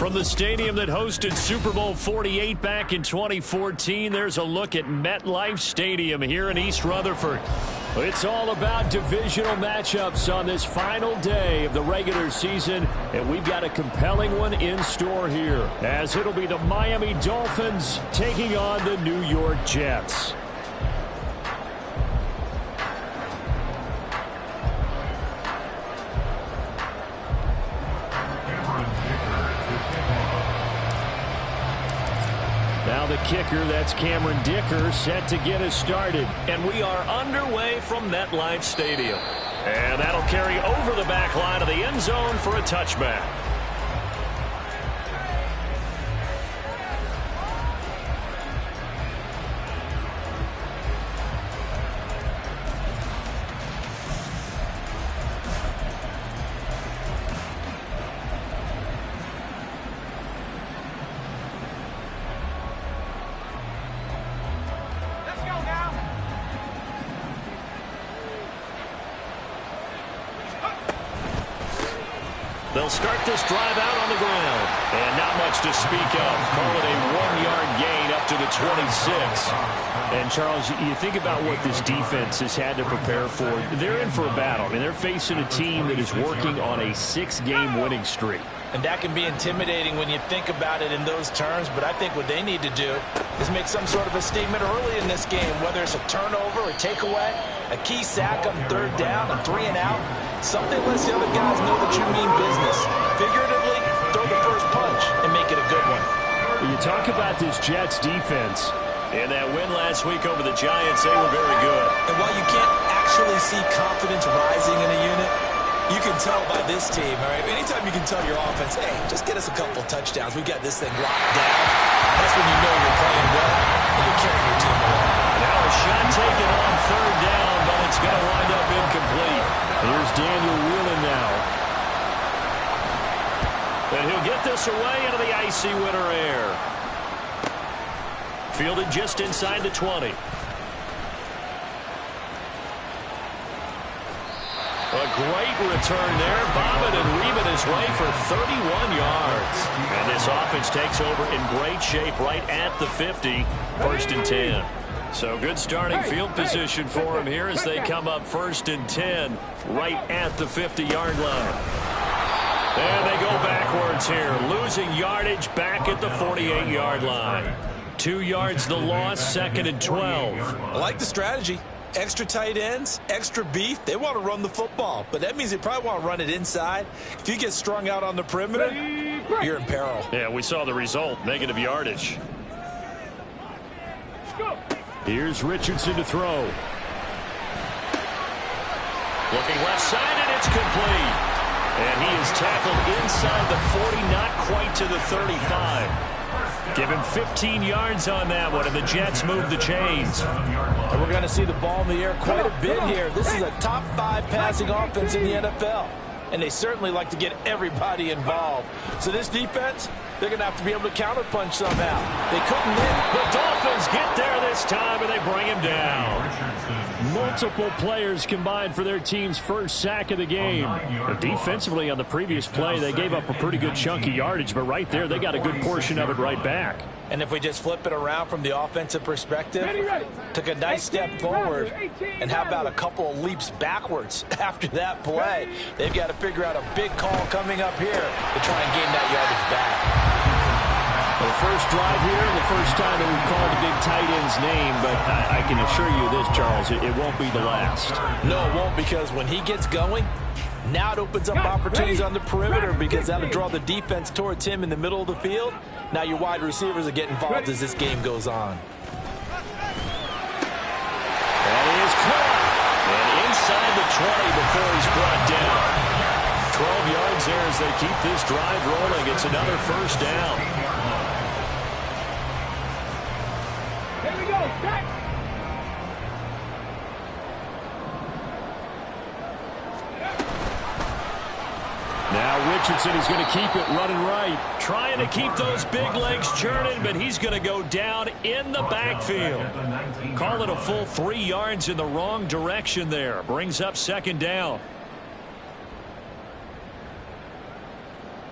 From the stadium that hosted Super Bowl 48 back in 2014, there's a look at MetLife Stadium here in East Rutherford. It's all about divisional matchups on this final day of the regular season, and we've got a compelling one in store here, as it'll be the Miami Dolphins taking on the New York Jets. Now the kicker, that's Cameron Dicker, set to get us started. And we are underway from MetLife Stadium. And that'll carry over the back line of the end zone for a touchback. They'll start this drive out on the ground. And not much to speak of. Call it a 1-yard gain up to the 26. And, Charles, you think about what this defense has had to prepare for. They're in for a battle. I mean, they're facing a team that is working on a 6-game winning streak. And that can be intimidating when you think about it in those terms. But I think what they need to do is make some sort of a statement early in this game, whether it's a turnover, a takeaway, a key sack on 3rd down, a 3 and out. Something lets the other guys know that you mean business. Figuratively, throw the first punch and make it a good one. You talk about this Jets defense. In that win last week over the Giants, they were very good. And while you can't actually see confidence rising in a unit, you can tell by this team, all right? Anytime you can tell your offense, hey, just get us a couple touchdowns. We got this thing locked down. That's when you know you're playing well and you're carrying your team along. Now a shot taken on 3rd down, but it's going to wind up incomplete. Here's Daniel Whelan now. And he'll get this away into the icy winter air. Fielded just inside the 20. A great return there. Bobbin and reaming his way for 31 yards. And this offense takes over in great shape right at the 50. 1st and 10. So good starting field position for him here as they come up 1st and 10 right at the 50-yard line. And they go backwards here, losing yardage back at the 48-yard line. 2 yards the loss, 2nd and 12. I like the strategy. Extra tight ends, extra beef. They want to run the football, but that means they probably want to run it inside. If you get strung out on the perimeter, you're in peril. Yeah, we saw the result, negative yardage. Here's Richardson to throw. Looking left side, and it's complete. And he is tackled inside the 40, not quite to the 35. Give him 15 yards on that one, and the Jets move the chains. And we're going to see the ball in the air quite a bit here. This is a top 5 passing offense in the NFL. And they certainly like to get everybody involved. So this defense, they're going to have to be able to counterpunch somehow. They couldn't win. The Dolphins get there this time, and they bring him down. Multiple players combined for their team's first sack of the game. But defensively on the previous play, they gave up a pretty good chunk of yardage, but right there, they got a good portion of it right back. And if we just flip it around from the offensive perspective, took a nice step forward, and how about a couple of leaps backwards after that play? They've got to figure out a big call coming up here to try and gain that yardage back. The first drive here, the first time that we've called a big tight end's name, but I can assure you this, Charles, it won't be the last. No, it won't, because when he gets going, now it opens up opportunities on the perimeter, because that'll draw the defense towards him in the middle of the field. Now your wide receivers will get involved as this game goes on. That is caught. And inside the 20 before he's brought down. 12 yards there as they keep this drive rolling. It's another 1st down. Here we go, back. Now Richardson is going to keep it running right. Trying to keep those big legs churning, but he's going to go down in the backfield. Call it a full 3 yards in the wrong direction there. Brings up 2nd down.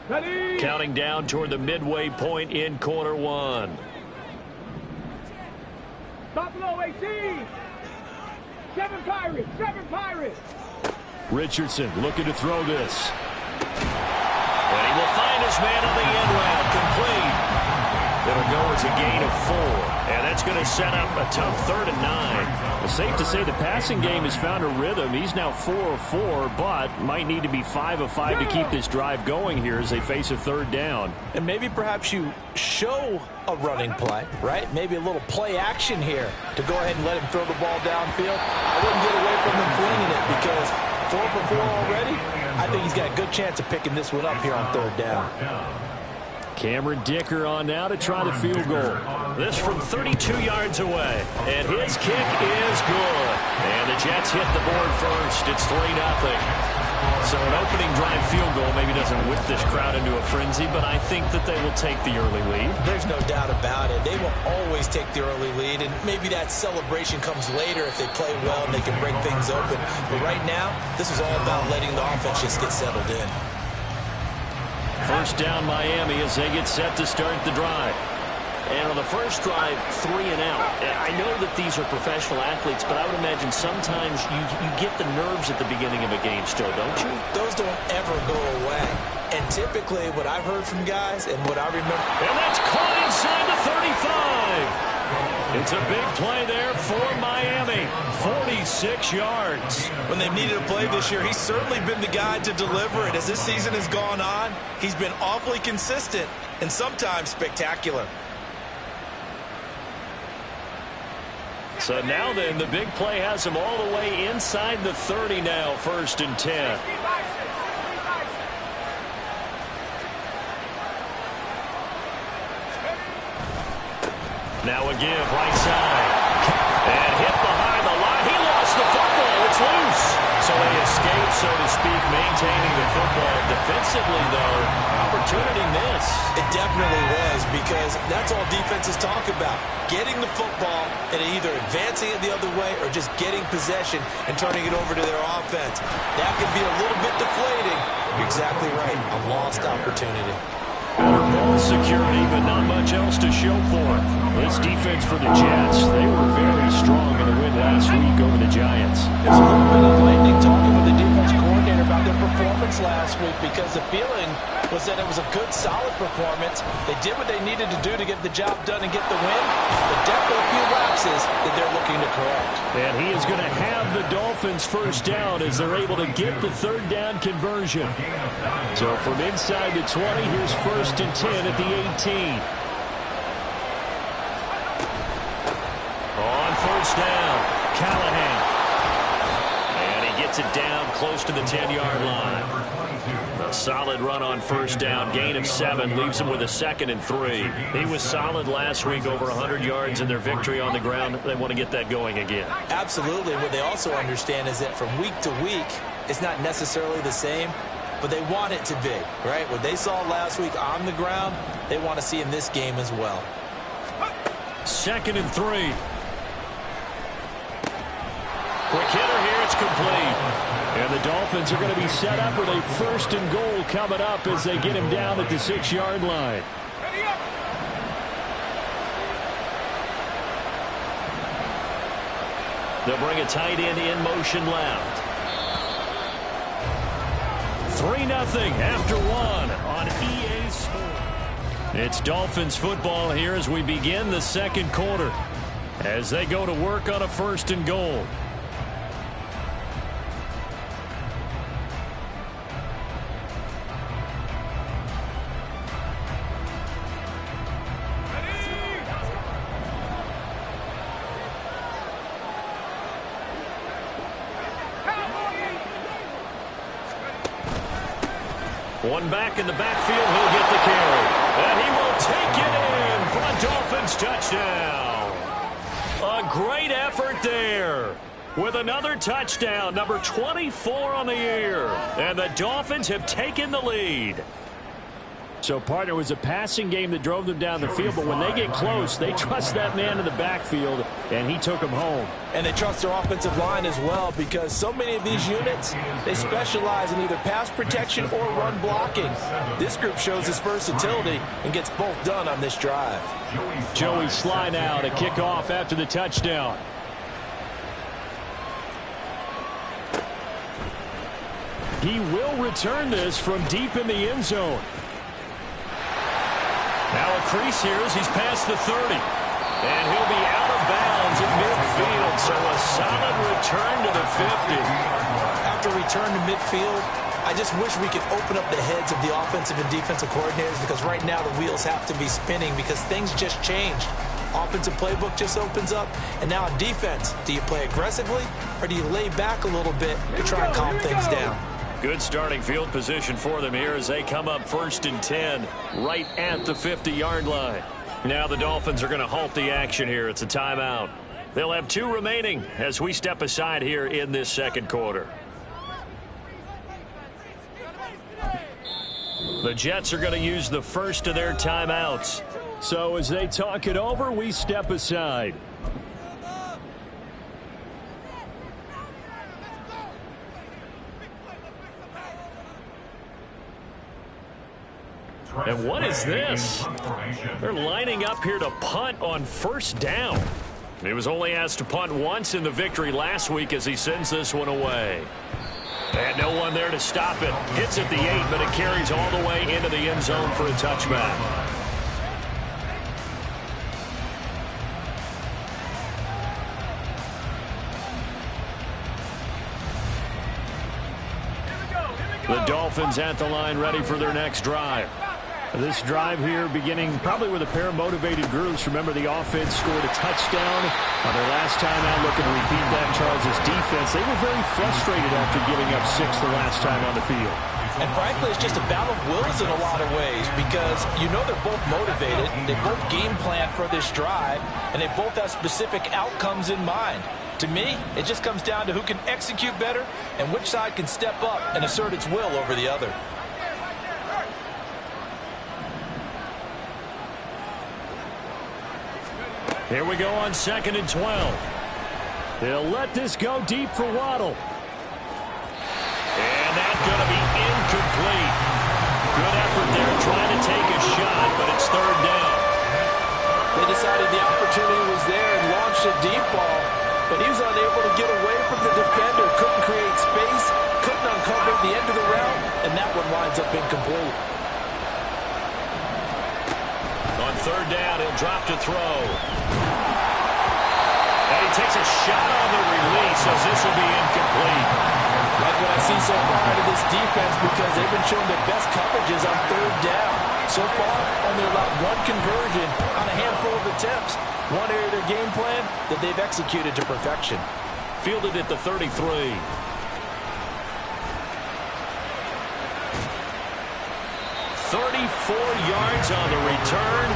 Ready. Counting down toward the midway point in quarter one. Buffalo 18. 7 Pirates. 7 Pirates. Richardson looking to throw this. And he will find his man on the end route. Complete. It'll go as a gain of 4. And that's going to set up a tough 3rd and 9. It's safe to say the passing game has found a rhythm. He's now 4 of 4, but might need to be 5 of 5 to keep this drive going here as they face a 3rd down. And maybe perhaps you show a running play, right? Maybe a little play action here to go ahead and let him throw the ball downfield. I wouldn't get away from him flinging it because 4 for 4 already. I think he's got a good chance of picking this one up here on 3rd down. Cameron Dicker on now to try the field goal. This from 32 yards away. And his kick is good. And the Jets hit the board first. It's 3-0. So an opening drive field goal maybe doesn't whip this crowd into a frenzy, but I think that they will take the early lead. There's no doubt about it. They will always take the early lead, and maybe that celebration comes later if they play well and they can break things open. But right now, this is all about letting the offense just get settled in. First down Miami as they get set to start the drive. And on the first drive, 3 and out. I know that these are professional athletes, but I would imagine sometimes you get the nerves at the beginning of a game still, don't you? Those don't ever go away. And typically what I've heard from guys and what I remember. And that's caught inside the 35. It's a big play there for Miami. 46 yards. When they've needed a play this year, he's certainly been the guy to deliver it. As this season has gone on, he's been awfully consistent and sometimes spectacular. So now then, the big play has him all the way inside the 30 now, 1st and 10. Now a give, right side. And hit behind the line. He lost the football. It's loose. So they escape, so to speak, maintaining the football. Defensively, though, opportunity miss. It definitely was, because that's all defenses talk about. Getting the football and either advancing it the other way or just getting possession and turning it over to their offense. That can be a little bit deflating. You're exactly right. A lost opportunity. Ball security, but not much else to show for it. This defense for the Jets, they were very strong in the win last week over the Giants. It's a little bit enlightening talking with the defense coordinator about their performance last week, because the feeling was that it was a good, solid performance. They did what they needed to do to get the job done and get the win, but definitely a few lapses that they're looking to correct. And he is going to have the Dolphins first down as they're able to get the 3rd down conversion. So from inside the 20, here's 1st and 10 at the 18. On 1st down, Callahan. And he gets it down close to the 10-yard line. A solid run on 1st down. Gain of 7 leaves him with a 2nd and 3. He was solid last week, over 100 yards in their victory on the ground. They want to get that going again. Absolutely. What they also understand is that from week to week, it's not necessarily the same, but they want it to be, right? What they saw last week on the ground, they want to see in this game as well. 2nd and 3. Quick hitter here, it's complete. And the Dolphins are going to be set up with a 1st and goal coming up as they get him down at the 6-yard line. They'll bring a tight end in motion left. 3-0 after 1 on EA Sports. It's Dolphins football here as we begin the 2nd quarter, as they go to work on a 1st and goal. One back in the backfield, he'll get the carry. And he will take it in for a Dolphins touchdown. A great effort there with another touchdown, number 24 on the year. And the Dolphins have taken the lead. So, partner, was a passing game that drove them down the field, but when they get close, they trust that man in the backfield, and he took them home. And they trust their offensive line as well, because so many of these units, they specialize in either pass protection or run blocking. This group shows its versatility and gets both done on this drive. Joey Sly now to kick off after the touchdown. He will return this from deep in the end zone. Now a crease here as he's past the 30. And he'll be out of bounds at midfield. So a solid return to the 50. After return to midfield, I just wish we could open up the heads of the offensive and defensive coordinators, because right now the wheels have to be spinning because things just changed. Offensive playbook just opens up. And now on defense, do you play aggressively or do you lay back a little bit to try and calm things down? Good starting field position for them here as they come up 1st and 10 right at the 50-yard line. Now the Dolphins are going to halt the action here. It's a timeout. They'll have 2 remaining as we step aside here in this second quarter. The Jets are going to use the first of their timeouts. So as they talk it over, we step aside. And what is this? They're lining up here to punt on 1st down. He was only asked to punt once in the victory last week as he sends this one away. And no one there to stop it. Hits at the 8, but it carries all the way into the end zone for a touchback. The Dolphins at the line, ready for their next drive. This drive here beginning probably with a pair of motivated groups. Remember, the offense scored a touchdown on their last time out. Looking to repeat that. Charles' defense, they were very frustrated after giving up 6 the last time on the field. And frankly, it's just a battle of wills in a lot of ways, because you know they're both motivated, they both game plan for this drive, and they both have specific outcomes in mind. To me, it just comes down to who can execute better and which side can step up and assert its will over the other. Here we go on 2nd and 12. They'll let this go deep for Waddle. And that's going to be incomplete. Good effort there trying to take a shot, but it's 3rd down. They decided the opportunity was there and launched a deep ball, but he was unable to get away from the defender, couldn't create space, couldn't uncover the end of the route, and that one winds up incomplete. On 3rd down, he'll drop to throw. And he takes a shot on the release as this will be incomplete. Like what I see so far out of this defense, because they've been showing their best coverages on 3rd down. So far, only allowed 1 conversion on a handful of attempts. One area of their game plan that they've executed to perfection. Fielded at the 33. 34 yards on the return,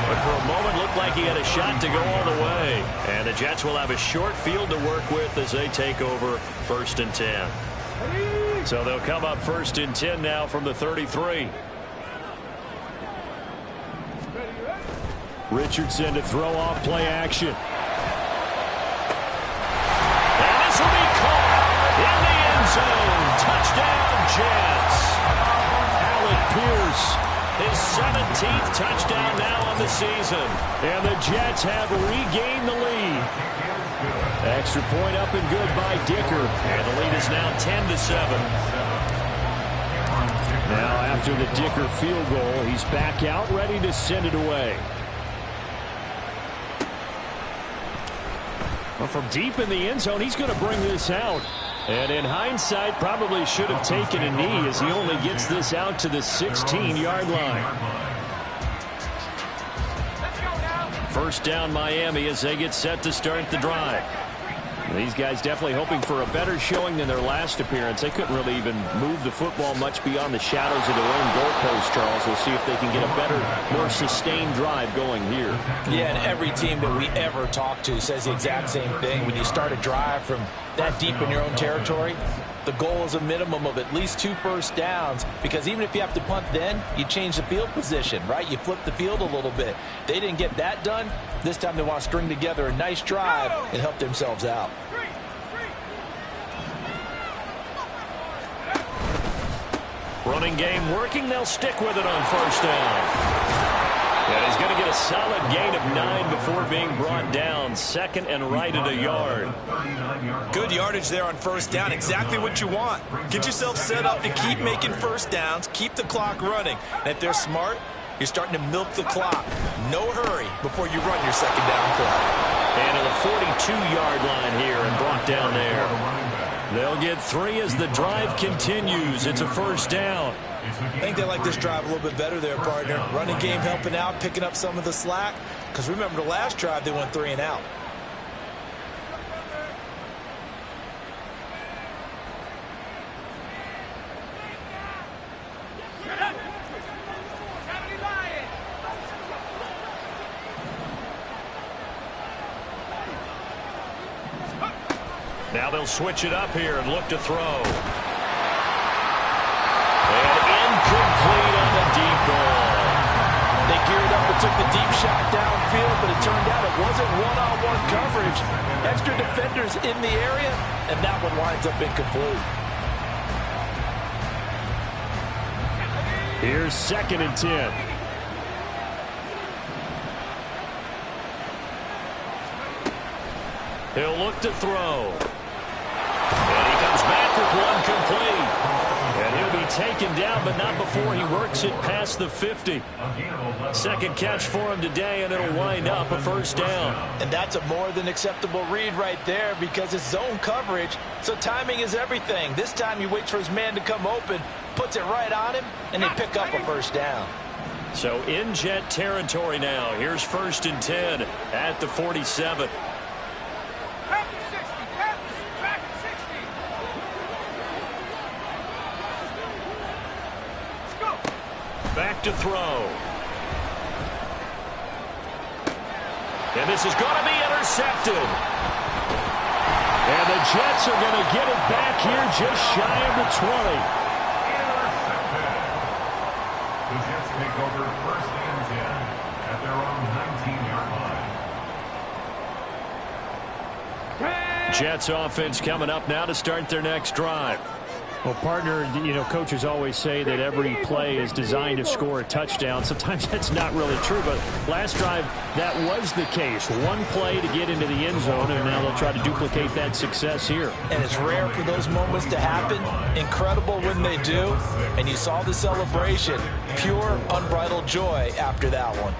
but for a moment looked like he had a shot to go all the way. And the Jets will have a short field to work with as they take over 1st and 10. So they'll come up 1st and 10 now from the 33. Richardson to throw off play action. And this will be caught in the end zone. Touchdown, Jets. Pierce, his 17th touchdown now on the season. And the Jets have regained the lead. Extra point up and good by Dicker. And the lead is now 10-7. Now after the Dicker field goal, he's back out ready to send it away. Well, from deep in the end zone, he's going to bring this out. And in hindsight, probably should have taken a knee as he only gets this out to the 16-yard line. 1st down Miami as they get set to start the drive. These guys definitely hoping for a better showing than their last appearance. They couldn't really even move the football much beyond the shadows of their own goalpost, Charles. We'll see if they can get a better, more sustained drive going here. Yeah, and every team that we ever talk to says the exact same thing. When you start a drive from that deep in your own territory, the goal is a minimum of at least 2 first downs, because even if you have to punt then, you change the field position, right? You flip the field a little bit. They didn't get that done. This time they want to string together a nice drive and help themselves out. Running game working. They'll stick with it on first down. And he's going to get a solid gain of 9 before being brought down. Second and right at a yard. Good yardage there on first down. Exactly what you want. Get yourself set up to keep making first downs. Keep the clock running. And if they're smart, you're starting to milk the clock. No hurry before you run your second down play. And to the 42-yard line here and brought down there. They'll get 3 as the drive continues. It's a first down. I think they like this drive a little bit better there, partner. Running game helping out, picking up some of the slack. Because remember, the last drive, they went 3 and out. Now they'll switch it up here and look to throw. Incomplete on the deep ball. They geared up and took the deep shot downfield, but it turned out it wasn't one-on-one coverage. Extra defenders in the area, and that one winds up incomplete. Here's 2nd and 10. He'll look to throw. And he comes back with one complete. And he'll be taken down, but not before he works it past the 50. Second catch for him today, and it'll wind up a first down. And that's a more than acceptable read right there, because it's zone coverage, so timing is everything. This time he waits for his man to come open, puts it right on him, and they pick up a first down. So in Jet territory now. Here's 1st and 10 at the 47. Back to throw. And this is going to be intercepted. And the Jets are going to get it back here just shy of the 20. Intercepted. The Jets take over 1st and 10 at their own 19-yard line. Jets offense coming up now to start their next drive. Well, partner, you know, coaches always say that every play is designed to score a touchdown. Sometimes that's not really true, but last drive, that was the case. One play to get into the end zone, and now they'll try to duplicate that success here. And it's rare for those moments to happen. Incredible when they do. And you saw the celebration. Pure, unbridled joy after that one.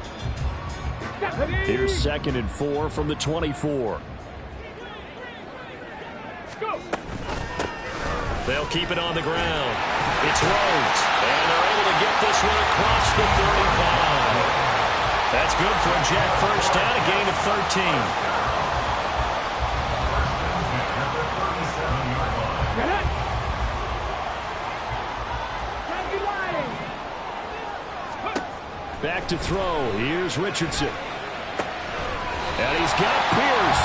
Here's 2nd and 4 from the 24. They'll keep it on the ground. It's Rhodes. And they're able to get this one across the 45. That's good for a Jet first down, a gain of 13. Back to throw. Here's Richardson. And he's got Pierce.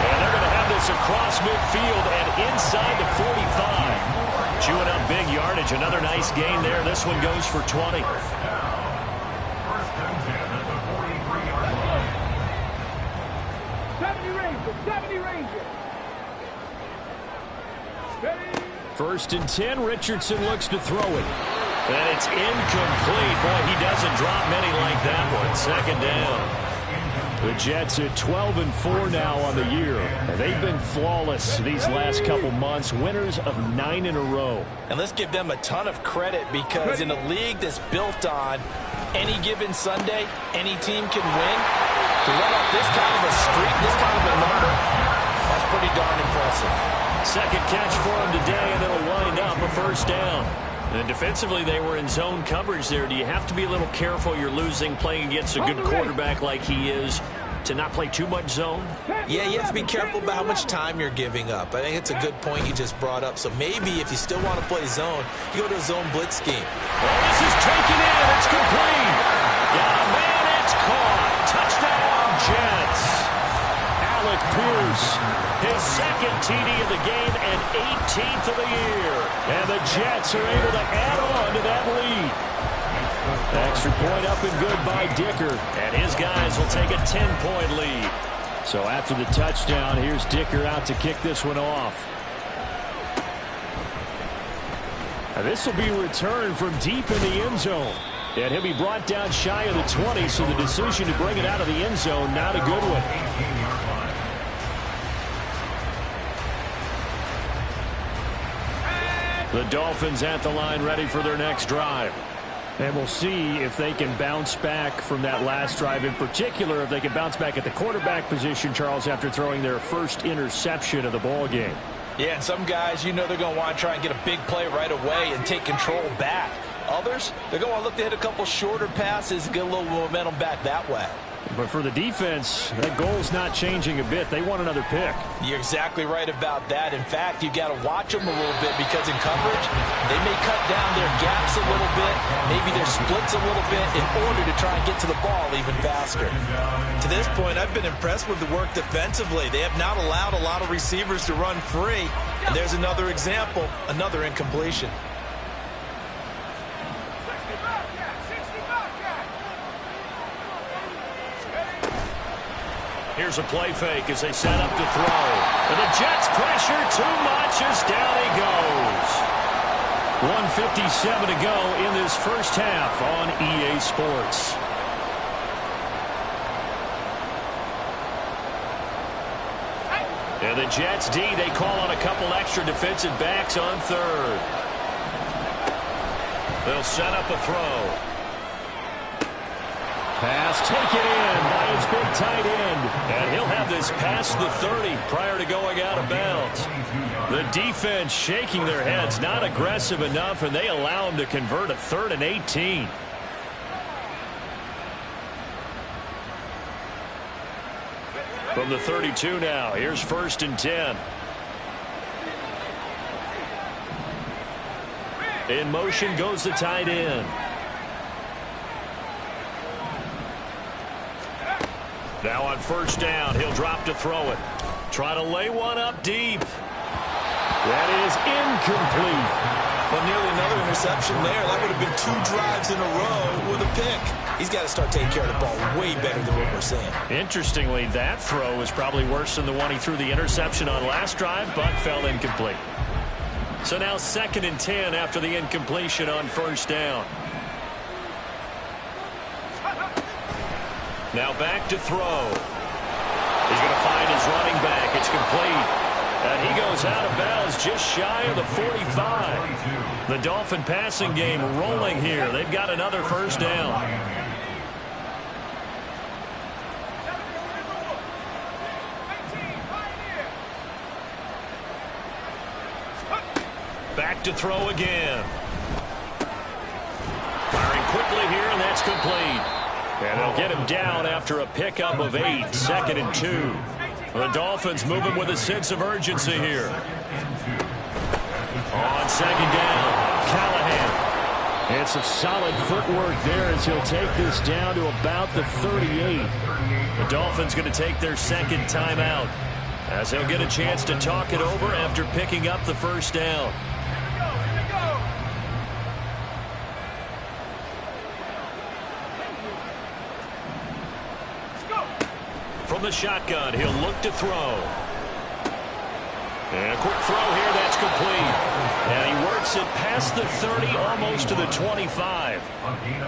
And they're going to have this across midfield and inside the 45. Chewing up big yardage. Another nice gain there. This one goes for 20. First and 10. Richardson looks to throw it. And it's incomplete. Boy, he doesn't drop many like that one. Second down. The Jets at 12-4 now on the year. And they've been flawless these last couple months. Winners of 9 in a row. And let's give them a ton of credit, because in a league that's built on any given Sunday, any team can win. To run up this kind of a streak, this kind of a number, that's pretty darn impressive. Second catch for him today, and it'll wind up a first down. And defensively, they were in zone coverage there. Do you have to be a little careful? You're losing, playing against a good quarterback like he is, to not play too much zone? Yeah, you have to be careful about how much time you're giving up. I think it's a good point you just brought up. So maybe if you still want to play zone, you go to a zone blitz scheme. Well, this is taken in. It's complete. Got a man. It's caught. Touchdown, Jets. Alec Pierce, his second TD of the game and 13th of the year. And the Jets are able to add on to that lead. Extra point up and good by Dicker. And his guys will take a 10-point lead. So after the touchdown, here's Dicker out to kick this one off. Now this will be returned from deep in the end zone. And he'll be brought down shy of the 20, so the decision to bring it out of the end zone, not a good one. The Dolphins at the line ready for their next drive. And we'll see if they can bounce back from that last drive. In particular, if they can bounce back at the quarterback position, Charles, after throwing their first interception of the ball game. Yeah, and some guys, you know they're going to want to try and get a big play right away and take control back. Others, they're going to want to look to hit a couple shorter passes and get a little momentum back that way. But for the defense, that goal's not changing a bit. They want another pick. You're exactly right about that. In fact, you've got to watch them a little bit because in coverage, they may cut down their gaps a little bit, maybe their splits a little bit in order to try and get to the ball even faster. To this point, I've been impressed with the work defensively. They have not allowed a lot of receivers to run free. And there's another example, another incompletion. Here's a play fake as they set up to throw. And the Jets pressure too much as down he goes. 1:57 to go in this first half on EA Sports. And the Jets D, they call on a couple extra defensive backs on third. They'll set up a throw. Pass taken in by his big tight end. And he'll have this past the 30 prior to going out of bounds. The defense shaking their heads, not aggressive enough, and they allow him to convert a 3rd and 18. From the 32 now, here's 1st and 10. In motion goes the tight end. Now on 1st down, he'll drop to throw it. Try to lay one up deep. That is incomplete. But nearly another interception there. That would have been 2 drives in a row with a pick. He's got to start taking care of the ball way better than what we're seeing. Interestingly, that throw is probably worse than the one he threw the interception on last drive, but fell incomplete. So now 2nd and 10 after the incompletion on 1st down. Now back to throw. He's going to find his running back. It's complete. And he goes out of bounds just shy of the 45. The Dolphin passing game rolling here. They've got another 1st down. Back to throw again. Firing quickly here, and that's complete. And they'll get him down after a pickup of 8, 2nd and 2. The Dolphins moving with a sense of urgency here. On 2nd down, Callahan. And some solid footwork there as he'll take this down to about the 38. The Dolphins going to take their 2nd timeout as they'll get a chance to talk it over after picking up the 1st down. From the shotgun, he'll look to throw. And a quick throw here, that's complete. And he works it past the 30, almost to the 25.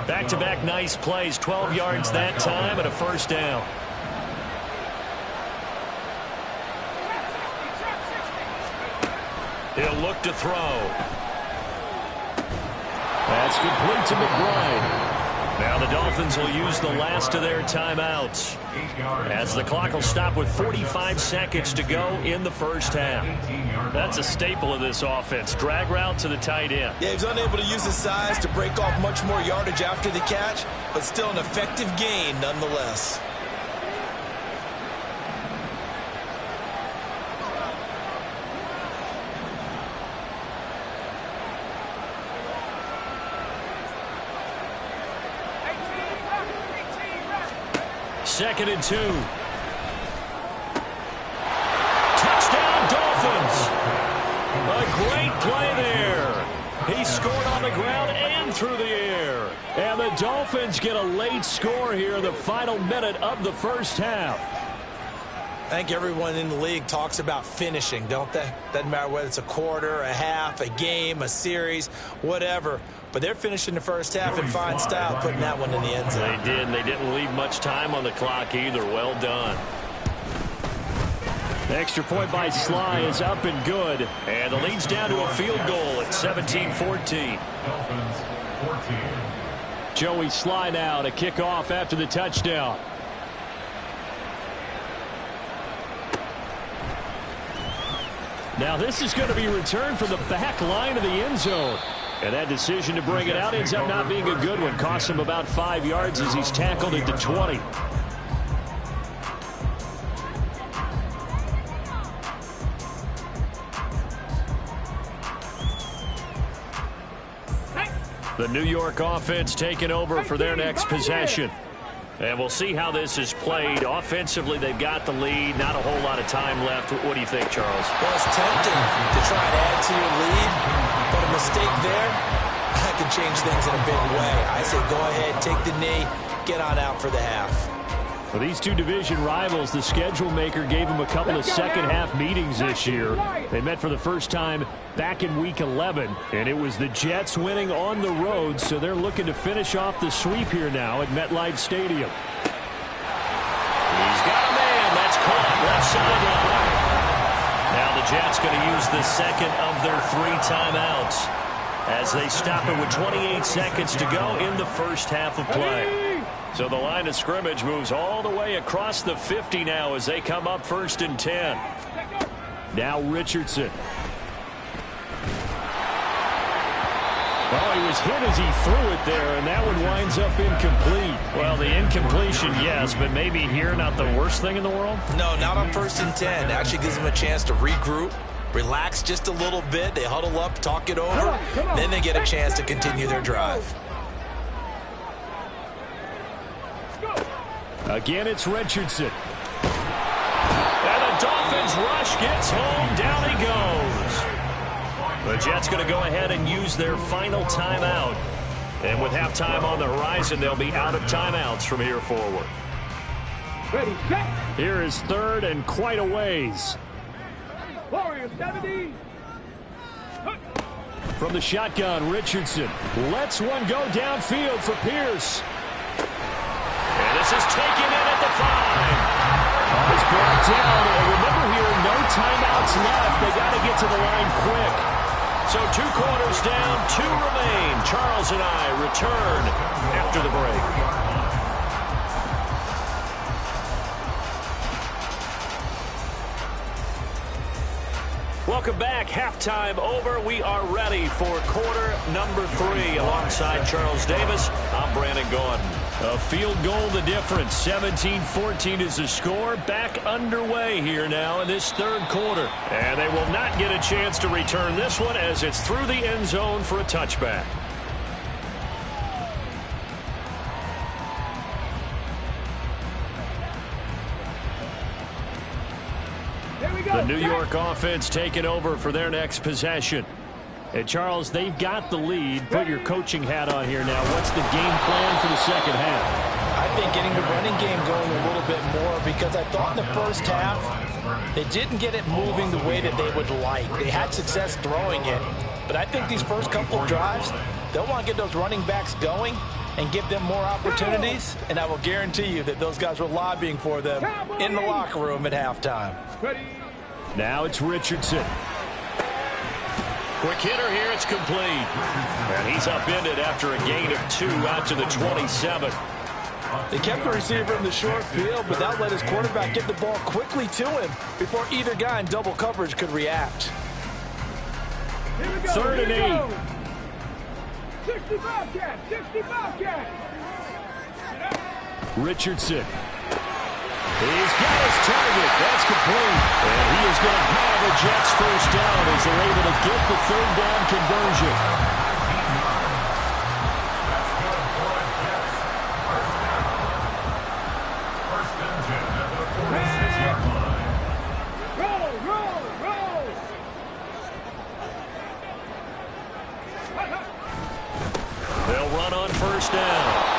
Back-to-back nice plays, 12 yards that time, and a 1st down. He'll look to throw. That's complete to McBride. Now the Dolphins will use the last of their timeouts as the clock will stop with 45 seconds to go in the 1st half. That's a staple of this offense. Drag route to the tight end. Yeah, he's unable to use his size to break off much more yardage after the catch, but still an effective gain nonetheless. Second and 2. Touchdown, Dolphins. A Dolphins get a late score here in the final minute of the first half. I think everyone in the league talks about finishing, don't they? Doesn't matter whether it's a quarter, a half, a game, a series, whatever. But they're finishing the first half in fine style, putting that one in the end zone. They did, and they didn't leave much time on the clock either. Well done. The extra point by Sly is up and good. And the lead's down to a field goal at 17-14. Dolphins 14. Joey Sly now to kick off after the touchdown. Now this is going to be returned from the back line of the end zone. And that decision to bring it out ends up not being a good one. Costs him about 5 yards as he's tackled at the 20. The New York offense taking over for their next possession. And we'll see how this is played. Offensively, they've got the lead. Not a whole lot of time left. What do you think, Charles? Well, it's tempting to try and add to your lead, but a mistake there, that can change things in a big way. I say go ahead, take the knee, get on out for the half. For these two division rivals, the schedule maker gave them a couple of second-half meetings this year. They met for the first time back in Week 11, and it was the Jets winning on the road, so they're looking to finish off the sweep here now at MetLife Stadium. He's got a man. That's caught left sideline. Now the Jets going to use the second of their 3 timeouts as they stop it with 28 seconds to go in the first half of play. So the line of scrimmage moves all the way across the 50 now as they come up 1st and 10. Now Richardson. Well, he was hit as he threw it there, and that one winds up incomplete. Well, the incompletion, yes, but maybe here not the worst thing in the world? No, not on 1st and 10. Actually gives them a chance to regroup, relax just a little bit. They huddle up, talk it over, then they get a chance to continue their drive. Again, it's Richardson. And the Dolphins rush gets home. Down he goes. The Jets going to go ahead and use their final timeout. And with halftime on the horizon, they'll be out of timeouts from here forward. Ready, set. Here is 3rd and quite a ways. Warriors 70. From the shotgun, Richardson lets one go downfield for Pierce. And this is taken in at the 5. It's brought down. And remember here, no timeouts left. They got to get to the line quick. So 2 quarters down, 2 remain. Charles and I return after the break. Welcome back. Halftime over. We are ready for quarter number 3. Alongside Charles Davis, I'm Brandon Gordon. A field goal the difference. 17-14 is the score. Back underway here now in this 3rd quarter. And they will not get a chance to return this one as it's through the end zone for a touchback. The New York offense taking over for their next possession. And Charles, they've got the lead. Put your coaching hat on here now. What's the game plan for the second half? I think getting the running game going a little bit more, because I thought in the first half they didn't get it moving the way that they would like. They had success throwing it, but I think these first couple of drives, they'll want to get those running backs going and give them more opportunities, and I will guarantee you that those guys were lobbying for them in the locker room at halftime. Now it's Richardson. Quick hitter here, it's complete. And he's upended after a gain of 2 out to the 27. They kept the receiver in the short field, but that let his quarterback get the ball quickly to him before either guy in double coverage could react. 3rd and 8. 60 Bobcat, 60 Bobcat. Richardson. He's got his target. That's complete. And he is going to have a Jets first down as they're able to get the 3rd down conversion. They'll run on 1st down.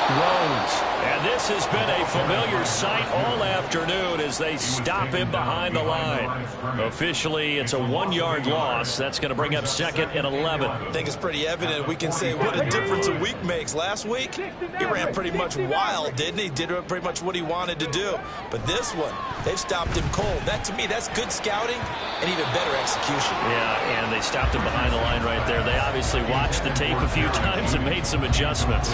This has been a familiar sight all afternoon as they stop him behind the line. Officially, it's a 1-yard loss. That's going to bring up 2nd and 11. I think it's pretty evident. We can say what a difference a week makes. Last week, he ran pretty much wild, didn't he? Did pretty much what he wanted to do. But this one, they've stopped him cold. That, to me, that's good scouting and even better execution. Yeah, and they stopped him behind the line right there. They obviously watched the tape a few times and made some adjustments.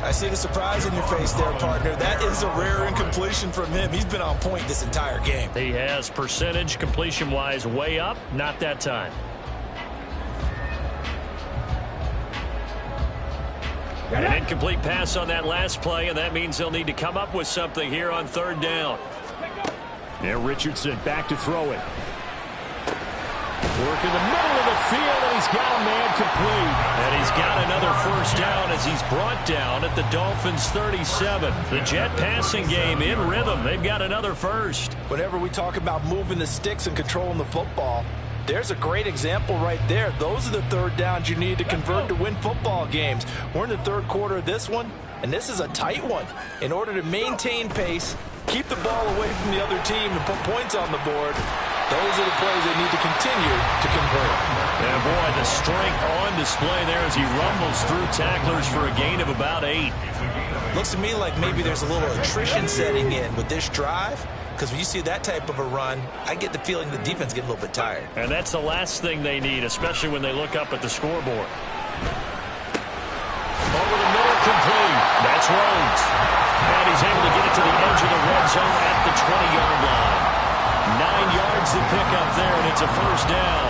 I see the surprise in your face there, partner. That is a rare incompletion from him. He's been on point this entire game. He has percentage completion-wise way up. Not that time. An incomplete pass on that last play, and that means they'll need to come up with something here on 3rd down. Now Richardson back to throw it. Work in the middle of the field, and he's got a man complete. And he's got another 1st down as he's brought down at the Dolphins' 37. The Jet passing game in rhythm. They've got another 1st. Whenever we talk about moving the sticks and controlling the football, there's a great example right there. Those are the 3rd downs you need to convert to win football games. We're in the 3rd quarter of this one, and this is a tight one. In order to maintain pace, keep the ball away from the other team, and put points on the board, those are the plays they need to continue to convert. And boy, the strength on display there as he rumbles through tacklers for a gain of about 8. Looks to me like maybe there's a little attrition setting in with this drive, because when you see that type of a run, I get the feeling the defense gets a little bit tired. And that's the last thing they need, especially when they look up at the scoreboard. Over the middle, complete. That's Rhodes. And he's able to get it to the edge of the red zone at the 20-yard line. 9 yards to pick up there, and it's a 1st down.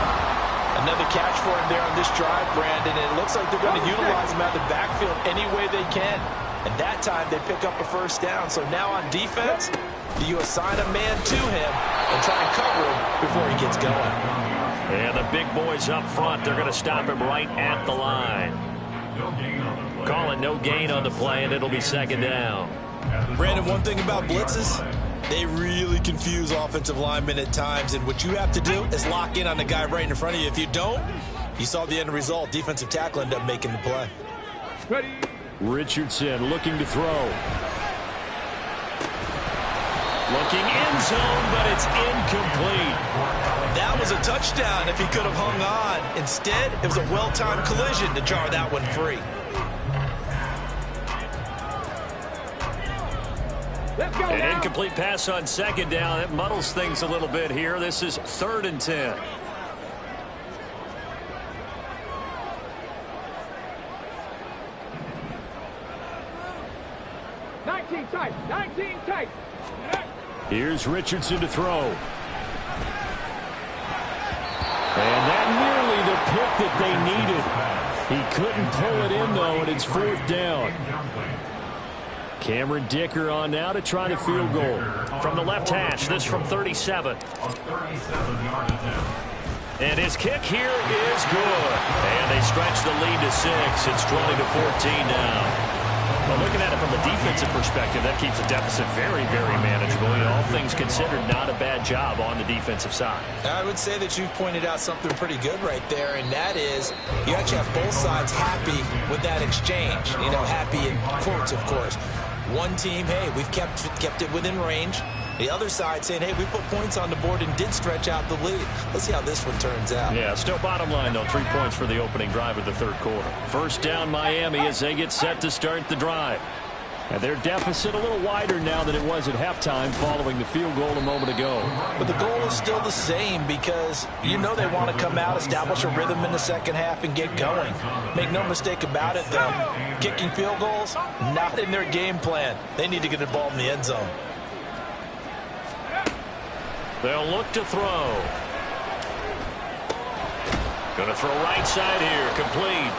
Another catch for him there on this drive, Brandon, and it looks like they're going to utilize him out of the backfield any way they can. And that time they pick up a 1st down. So now on defense, do you assign a man to him and try and cover him before he gets going? And the big boys up front, they're going to stop him right at the line. Calling no gain on the play, and it'll be 2nd down. Brandon, one thing about blitzes, they really confuse offensive linemen at times, and what you have to do is lock in on the guy right in front of you. If you don't, you saw the end result. Defensive tackle ended up making the play. Ready. Richardson looking to throw. Looking end zone, but it's incomplete. That was a touchdown if he could have hung on. Instead, it was a well-timed collision to jar that one free. An incomplete pass on 2nd down. That muddles things a little bit here. This is 3rd and 10. Tight. Here's Richardson to throw. And that nearly the pick that they needed. He couldn't pull it in, though, and it's 4th down. Cameron Dicker on now to try the field goal. From the left hash, this from 37. And his kick here is good. And they stretch the lead to 6. It's 20-14 now. Well, looking at it from a defensive perspective, that keeps the deficit very, very manageable. You know, all things considered, not a bad job on the defensive side. I would say that you've pointed out something pretty good right there, and that is you actually have both sides happy with that exchange. You know, happy in quotes, of course. One team, hey, we've kept it within range. The other side saying, hey, we put points on the board and did stretch out the lead. Let's see how this one turns out. Yeah, still bottom line, though, 3 points for the opening drive of the 3rd quarter. 1st down, Miami, as they get set to start the drive. And their deficit a little wider now than it was at halftime following the field goal a moment ago. But the goal is still the same because you know they want to come out, establish a rhythm in the 2nd half, and get going. Make no mistake about it, though. Kicking field goals, not in their game plan. They need to get the ball in the end zone. They'll look to throw. Going to throw right side here, complete.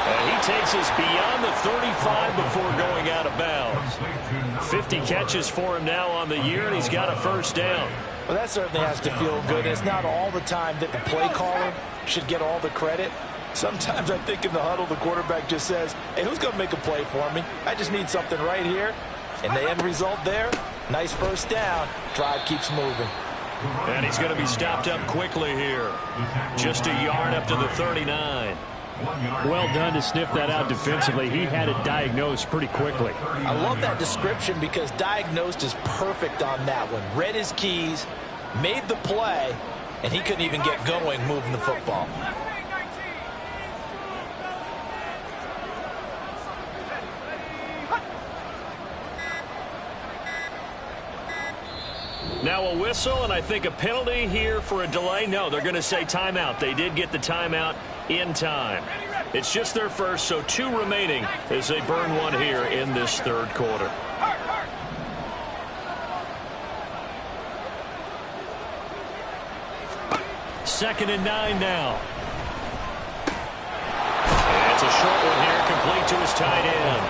And he takes us beyond the 35 before going out of bounds. 50 catches for him now on the year, and he's got a 1st down. Well, that certainly has to feel good. It's not all the time that the play caller should get all the credit. Sometimes I think in the huddle, the quarterback just says, hey, who's going to make a play for me? I just need something right here. And the end result there, nice 1st down. Drive keeps moving. And he's going to be stopped up quickly here. Just a yard up to the 39. Well done to sniff that out defensively. He had it diagnosed pretty quickly. I love that description because diagnosed is perfect on that one. Read his keys, made the play, and he couldn't even get going moving the football. Now a whistle, and I think a penalty here for a delay. No, they're going to say timeout. They did get the timeout in time. It's just their first, so 2 remaining as they burn one here in this third quarter. Second and 9 now. And it's a short one here, complete to his tight end.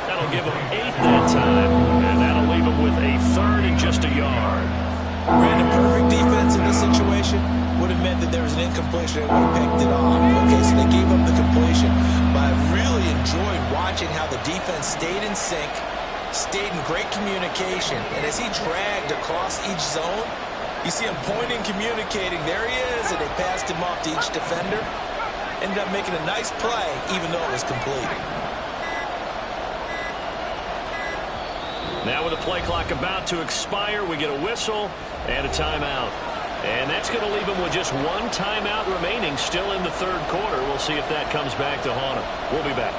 That'll give him 8 that time, and that'll leave him with a third and just a yard. Ran a perfect defense in this situation. Would have meant that there was an incompletion. They would have picked it off. Okay, so they gave up the completion. But I really enjoyed watching how the defense stayed in sync, stayed in great communication. And as he dragged across each zone, you see him pointing, communicating. There he is, and they passed him off to each defender. Ended up making a nice play, even though it was complete. Now with the play clock about to expire, we get a whistle and a timeout. And that's going to leave him with just 1 timeout remaining still in the third quarter. We'll see if that comes back to haunt him. We'll be back.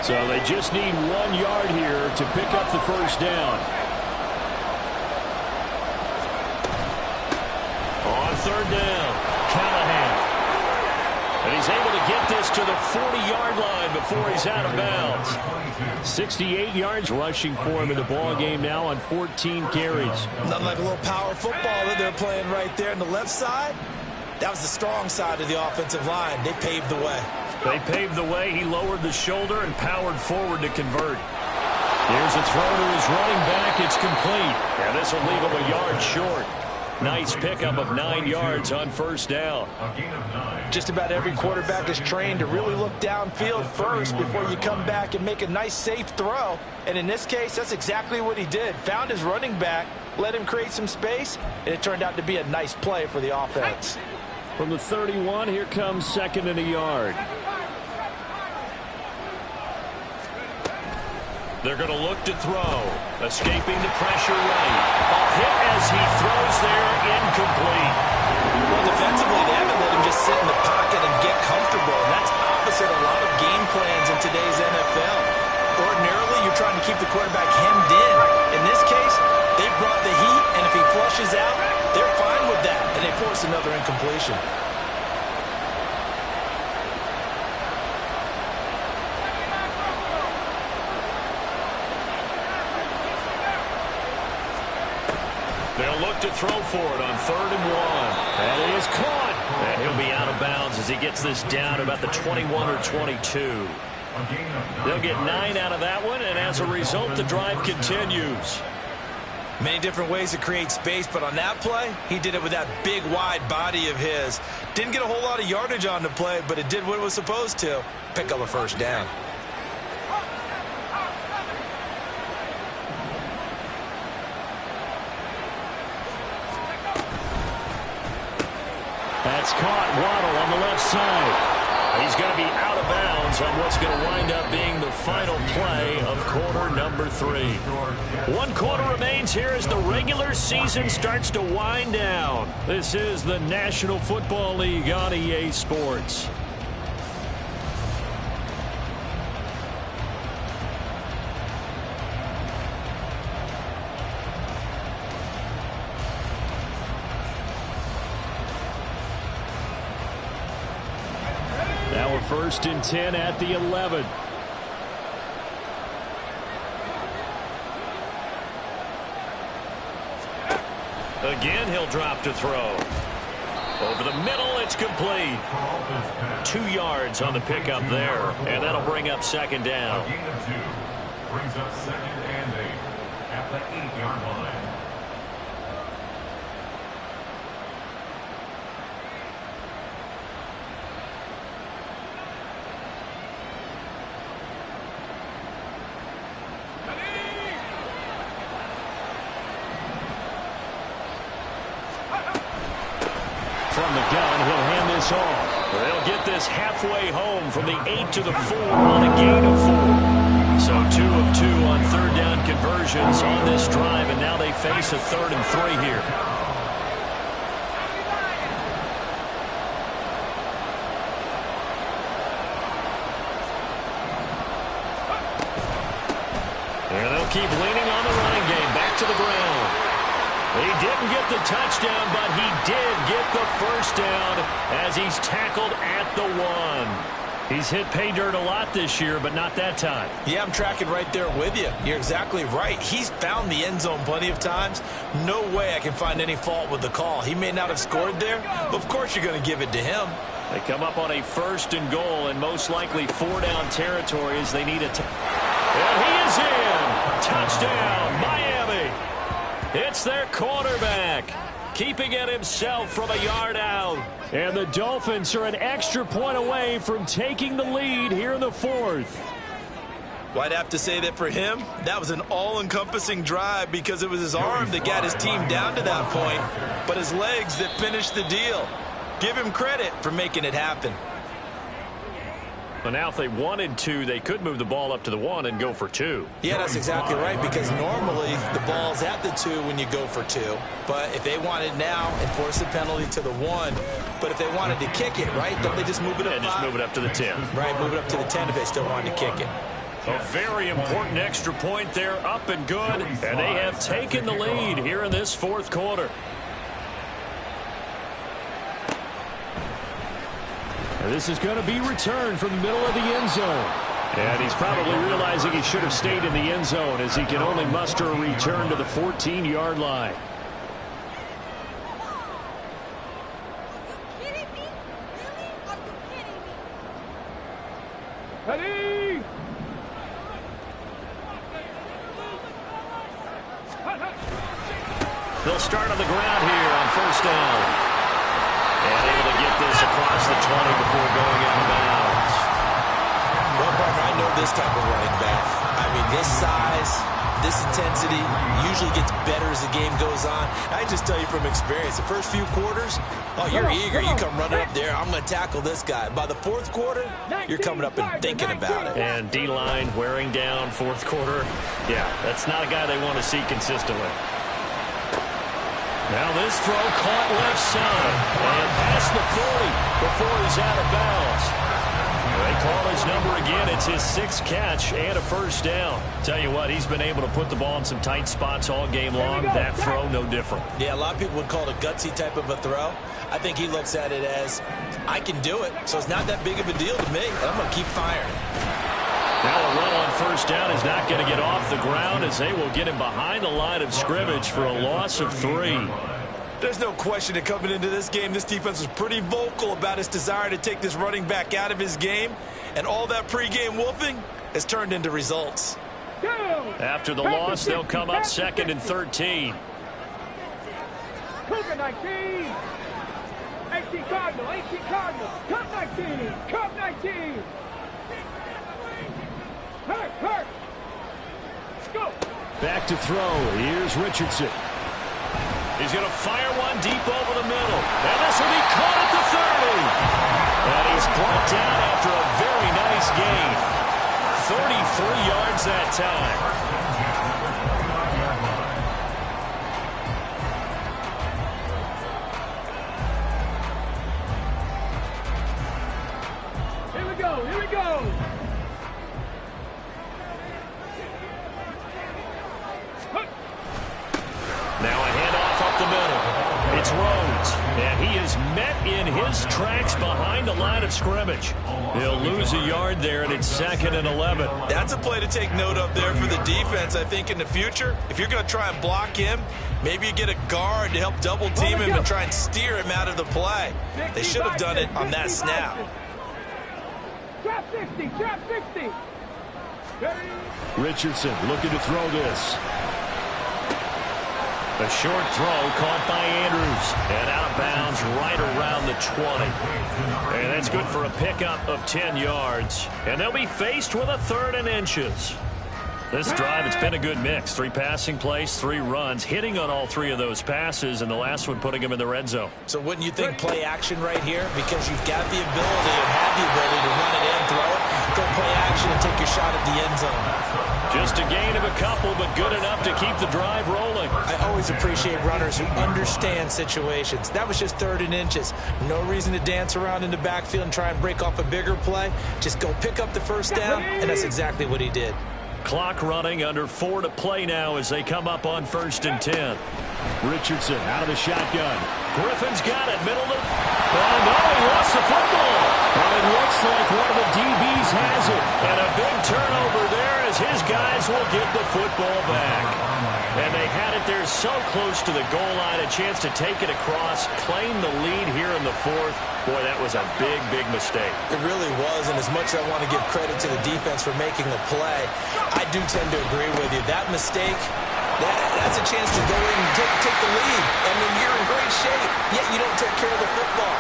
So they just need 1 yard here to pick up the first down. On third down, Callahan. And he's able to get this to the 40-yard line before he's out of bounds. 68 yards rushing for him in the ball game now on 14 carries. Nothing like a little power football that they're playing right there on the left side. That was the strong side of the offensive line. They paved the way. They paved the way. He lowered the shoulder and powered forward to convert. Here's a throw to his running back. It's complete. And this will leave him a yard short. Nice pickup of 9 yards on first down. Just about every quarterback is trained to really look downfield first before you come back and make a nice, safe throw. And in this case, that's exactly what he did. Found his running back, let him create some space, and it turned out to be a nice play for the offense. From the 31, here comes second and a yard. They're going to look to throw. Escaping the pressure right. A hit as he throws there, incomplete. Well, defensively, they haven't let him just sit in the pocket and get comfortable. And that's opposite a lot of game plans in today's NFL. Ordinarily, you're trying to keep the quarterback hemmed in. In this case, they brought the heat, and if he flushes out, they're fine with that, and they force another incompletion. They'll look to throw for it on 3rd and 1. That is caught. And he'll be out of bounds as he gets this down about the 21 or 22. They'll get 9 out of that one, and as a result, the drive continues. Many different ways to create space, but on that play, he did it with that big, wide body of his. Didn't get a whole lot of yardage on the play, but it did what it was supposed to. Pick up a first down. That's caught. Waddle on the left side. He's going to be out of bounds on what's going to wind up being the final play of quarter number 3. 1 quarter remains here as the regular season starts to wind down. This is the National Football League on EA Sports. Now we're 1st and 10 at the 11. Again, he'll drop to throw. Over the middle, it's complete. 2 yards on the pickup there, and that'll bring up 2nd down. A gain of 2 brings up 2nd and 8 at the 8-yard line. from the gun. He'll hand this off. They'll get this halfway home from the 8 to the 4 on a gain of 4. So 2 of 2 on third down conversions on this drive, and now they face a 3rd and 3 here. And they'll keep leaning on the running game. Back to the ground. He didn't get the touchdown, but he did get the first down as he's tackled at the 1. He's hit pay dirt a lot this year, but not that time. Yeah, I'm tracking right there with you. You're exactly right. He's found the end zone plenty of times. No way I can find any fault with the call. He may not have scored there, but of course you're going to give it to him. They come up on a 1st and goal and most likely 4-down territory as they need a and he is in. Touchdown, Miami. It's their quarterback, keeping it himself from a yard out. And the Dolphins are an extra point away from taking the lead here in the 4th. Well, I'd have to say that for him, that was an all-encompassing drive because it was his arm that got his team down to that point, but his legs that finished the deal. Give him credit for making it happen. But now if they wanted to, they could move the ball up to the 1 and go for 2. Yeah, that's exactly right, because normally the ball's at the 2 when you go for 2. But if they wanted now and force a penalty to the 1, but if they wanted to kick it, right, don't they just move it up 5? Just move it up to the 10. Right, move it up to the 10 if they still wanted to kick it. A very important extra point there, up and good. And they have taken the lead here in this 4th quarter. This is going to be returned from the middle of the end zone. And he's probably realizing he should have stayed in the end zone as he can only muster a return to the 14-yard line. Ready? They'll start on the ground here on 1st down. And able to get this across the 20 before going into bounds. Well, Parker, I know this type of running back. I mean, this size, this intensity usually gets better as the game goes on. I just tell you from experience, the first few quarters, oh, you're eager. You come running up there, I'm going to tackle this guy. By the 4th quarter, you're coming up and thinking about it. And D-line wearing down 4th quarter. Yeah, that's not a guy they want to see consistently. Now this throw caught left side and past the 40 before he's out of bounds. They call his number again. It's his 6th catch and a 1st down. Tell you what, he's been able to put the ball in some tight spots all game long. That throw, no different. Yeah, a lot of people would call it a gutsy type of a throw. I think he looks at it as, I can do it, so it's not that big of a deal to me. I'm going to keep firing. Now a run on 1st down is not going to get off the ground as they will get him behind the line of scrimmage for a loss of 3. There's no question that coming into this game, this defense was pretty vocal about its desire to take this running back out of his game, and all that pregame wolfing has turned into results. After the loss, they'll come up 2nd and 13. Cougar 19. 18 Cardinal, 18 Cardinal. Cup 19, Cup 19. Hurt. Go. Back to throw. Here's Richardson. He's going to fire one deep over the middle. And this will be caught at the 30. And he's brought down after a very nice gain. 33 yards that time. Here we go. Now a handoff up the middle. It's Rhodes, and he is met in his tracks behind the line of scrimmage. He'll lose a yard there, and it's 2nd and 11. That's a play to take note of there for the defense, I think, in the future. If you're going to try and block him, maybe you get a guard to help double-team him and try and steer him out of the play. They should have done it on that snap. Trap 60, trap 60. Richardson looking to throw this. A short throw caught by Andrews and out of bounds right around the 20. And that's good for a pickup of 10 yards. And they'll be faced with a 3rd and inches. This drive, it's been a good mix. 3 passing plays, 3 runs, hitting on all 3 of those passes, and the last one putting him in the red zone. So wouldn't you think play action right here? Because you've got the ability and have the ability to run it in, throw it, go play action and take your shot at the end zone. Just a gain of a couple, but good enough to keep the drive rolling. I always appreciate runners who understand situations. That was just 3rd and inches. No reason to dance around in the backfield and try and break off a bigger play. Just go pick up the first down, and that's exactly what he did. Clock running, under 4 to play now as they come up on 1st and 10. Richardson out of the shotgun. Griffin's got it, middle to... Oh, no, he lost the football. Well, it looks like one of the DBs has it. And a big turnover there as his guys will get the football back. And they had it there so close to the goal line, a chance to take it across, claim the lead here in the 4th. Boy, that was a big, big mistake. It really was, and as much as I want to give credit to the defense for making the play, I do tend to agree with you. That mistake, that's a chance to go in and take the lead. I mean, you're in great shape, yet you don't take care of the football.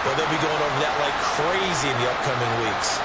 Well, they'll be going over that like crazy in the upcoming weeks.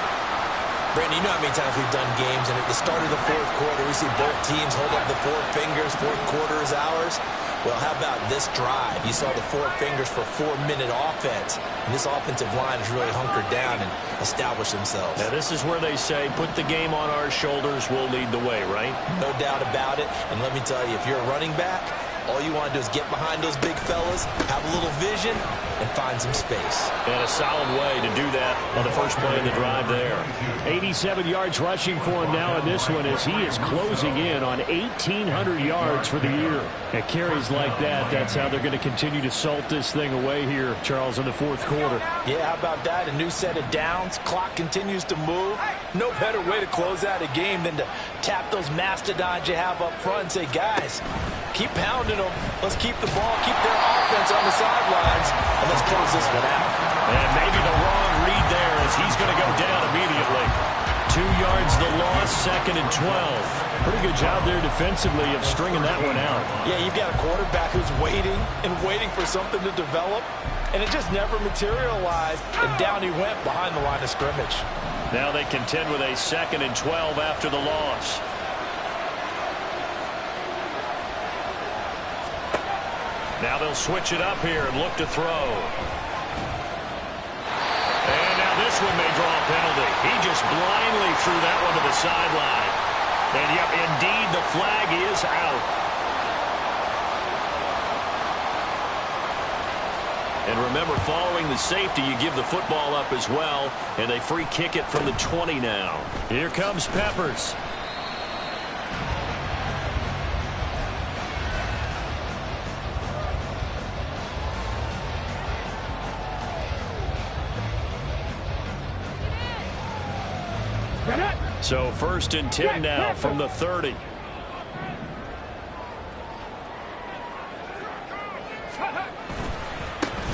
Brandon, you know how many times we've done games, and at the start of the 4th quarter, we see both teams hold up the 4 fingers, 4th quarter is ours. Well, how about this drive? You saw the 4 fingers for 4-minute offense, and this offensive line has really hunkered down and established themselves. Now, this is where they say, put the game on our shoulders, we'll lead the way, right? No doubt about it, and let me tell you, if you're a running back, all you want to do is get behind those big fellas, have a little vision, and find some space. And a solid way to do that on the first play of the drive there. 87 yards rushing for him now in this one as he is closing in on 1,800 yards for the year. At carries like that, that's how they're going to continue to salt this thing away here, Charles, in the 4th quarter. Yeah, how about that? A new set of downs. Clock continues to move. No better way to close out a game than to tap those mastodons you have up front and say, guys, keep pounding them. Let's keep the ball, keep their offense on the sidelines, and let's close this one out. And maybe the wrong read there as he's going to go down immediately. 2 yards the loss, 2nd and 12. Pretty good job there defensively of stringing that one out. Yeah, you've got a quarterback who's waiting and waiting for something to develop, and it just never materialized, and down he went behind the line of scrimmage. Now they contend with a 2nd and 12 after the loss. Now they'll switch it up here and look to throw. And now this one may draw a penalty. He just blindly threw that one to the sideline. And yep, indeed, the flag is out. And remember, following the safety, you give the football up as well, and they free kick it from the 20 now. Here comes Peppers. So 1st and 10 now from the 30.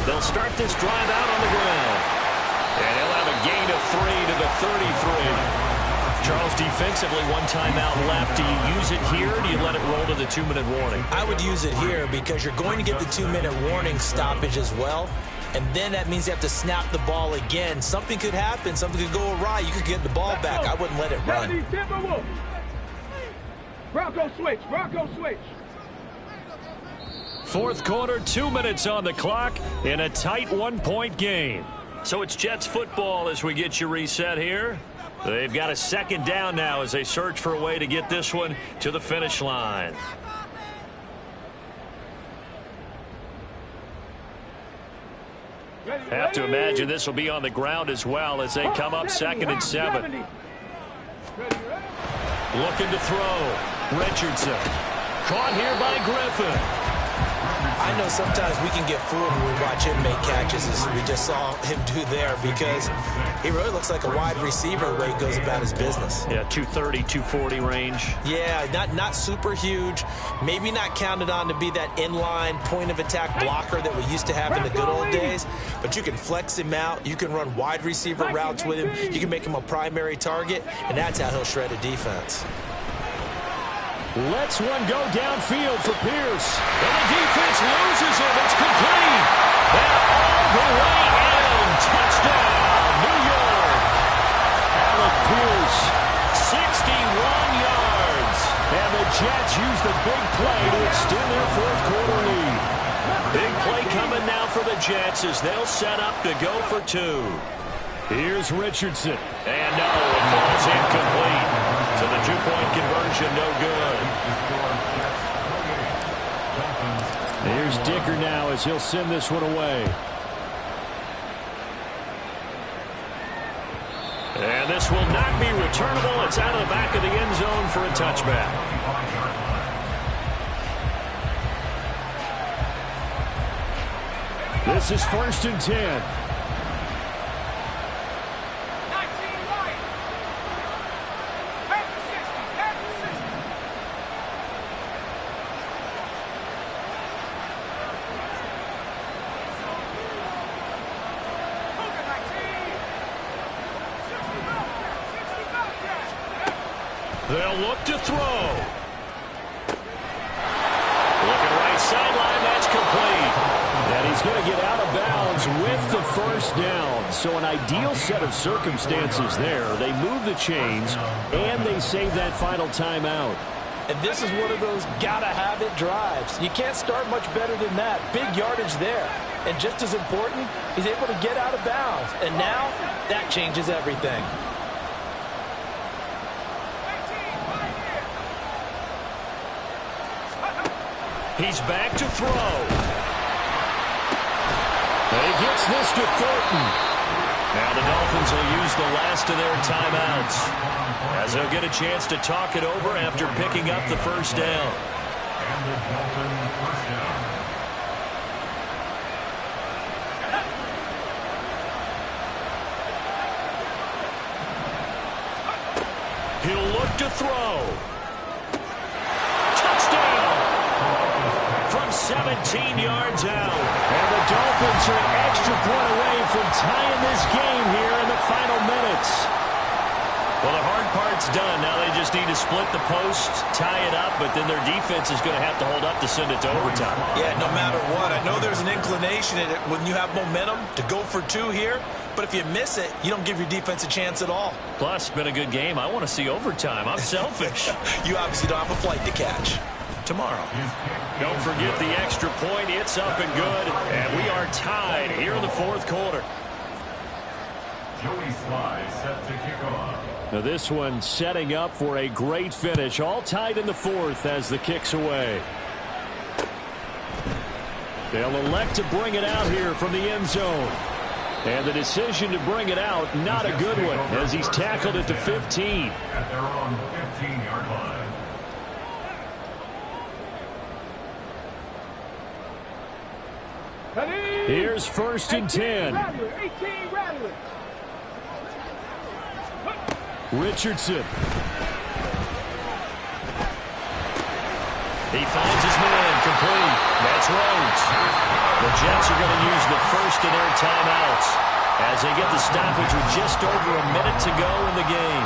They'll start this drive out on the ground. And he'll have a gain of 3 to the 33. Charles, defensively, 1 timeout left. Do you use it here, or do you let it roll to the 2-minute warning? I would use it here because you're going to get the 2-minute warning stoppage as well. And then that means you have to snap the ball again. Something could happen. Something could go awry. You could get the ball back. I wouldn't let it run. Bronco switch. Bronco switch. 4th quarter, 2 minutes on the clock in a tight 1-point game. So it's Jets football as we get you reset here. They've got a 2nd down now as they search for a way to get this one to the finish line. Have to imagine this will be on the ground as well as they come up 2nd and 7. Looking to throw. Richardson. Caught here by Griffin. I know sometimes we can get fooled when we watch him make catches, as we just saw him do there, because he really looks like a wide receiver the way he goes about his business. Yeah, 230, 240 range. Yeah, not super huge. Maybe not counted on to be that inline point-of-attack blocker that we used to have in the good old days, but you can flex him out. You can run wide receiver routes with him. You can make him a primary target, and that's how he'll shred a defense. Lets one go downfield for Pierce. And the defense loses him. It's complete. And all the way in. Touchdown, New York. Alec Pierce, 61 yards. Big play coming now for the Jets as they'll set up to go for two. Here's Richardson. And no, it falls incomplete. So the two-point conversion no good. Here's Dicker now as he'll send this one away. And this will not be returnable. It's out of the back of the end zone for a touchback. This is 1st and 10. They'll look to throw. Looking right sideline, that's complete. And he's going to get out of bounds with the first down. So an ideal set of circumstances there. They move the chains, and they save that final timeout. And this is one of those gotta-have-it drives. You can't start much better than that. Big yardage there. And just as important, he's able to get out of bounds. And now, that changes everything. He's back to throw. He gets this to Thornton. Now the Dolphins will use the last of their timeouts as they'll get a chance to talk it over after picking up the first down. And the Dolphins first down. He'll look to throw. Touchdown! From 17 yards out. And the Dolphins are an extra point away from tying this game here in the final minutes. Well, the hard part's done. Now they just need to split the post, tie it up, but then their defense is going to have to hold up to send it to overtime. Yeah, no matter what. I know there's an inclination in it when you have momentum to go for two here, but if you miss it, you don't give your defense a chance at all. Plus, it's been a good game. I want to see overtime. I'm selfish. You obviously don't have a flight to catch. Tomorrow. Don't forget the extra point. It's up and good, and we are tied here in the fourth quarter. Joey Sly set to kick off. Now this one setting up for a great finish. All tied in the fourth as the kick's away. They'll elect to bring it out here from the end zone. And the decision to bring it out, not a good one, as he's tackled at the 15. At their own 15-yard line. Here's 1st and 10. Richardson. He finds his man, complete. That's Rhodes. The Jets are going to use the first of their timeouts as they get the stoppage with just over a minute to go in the game.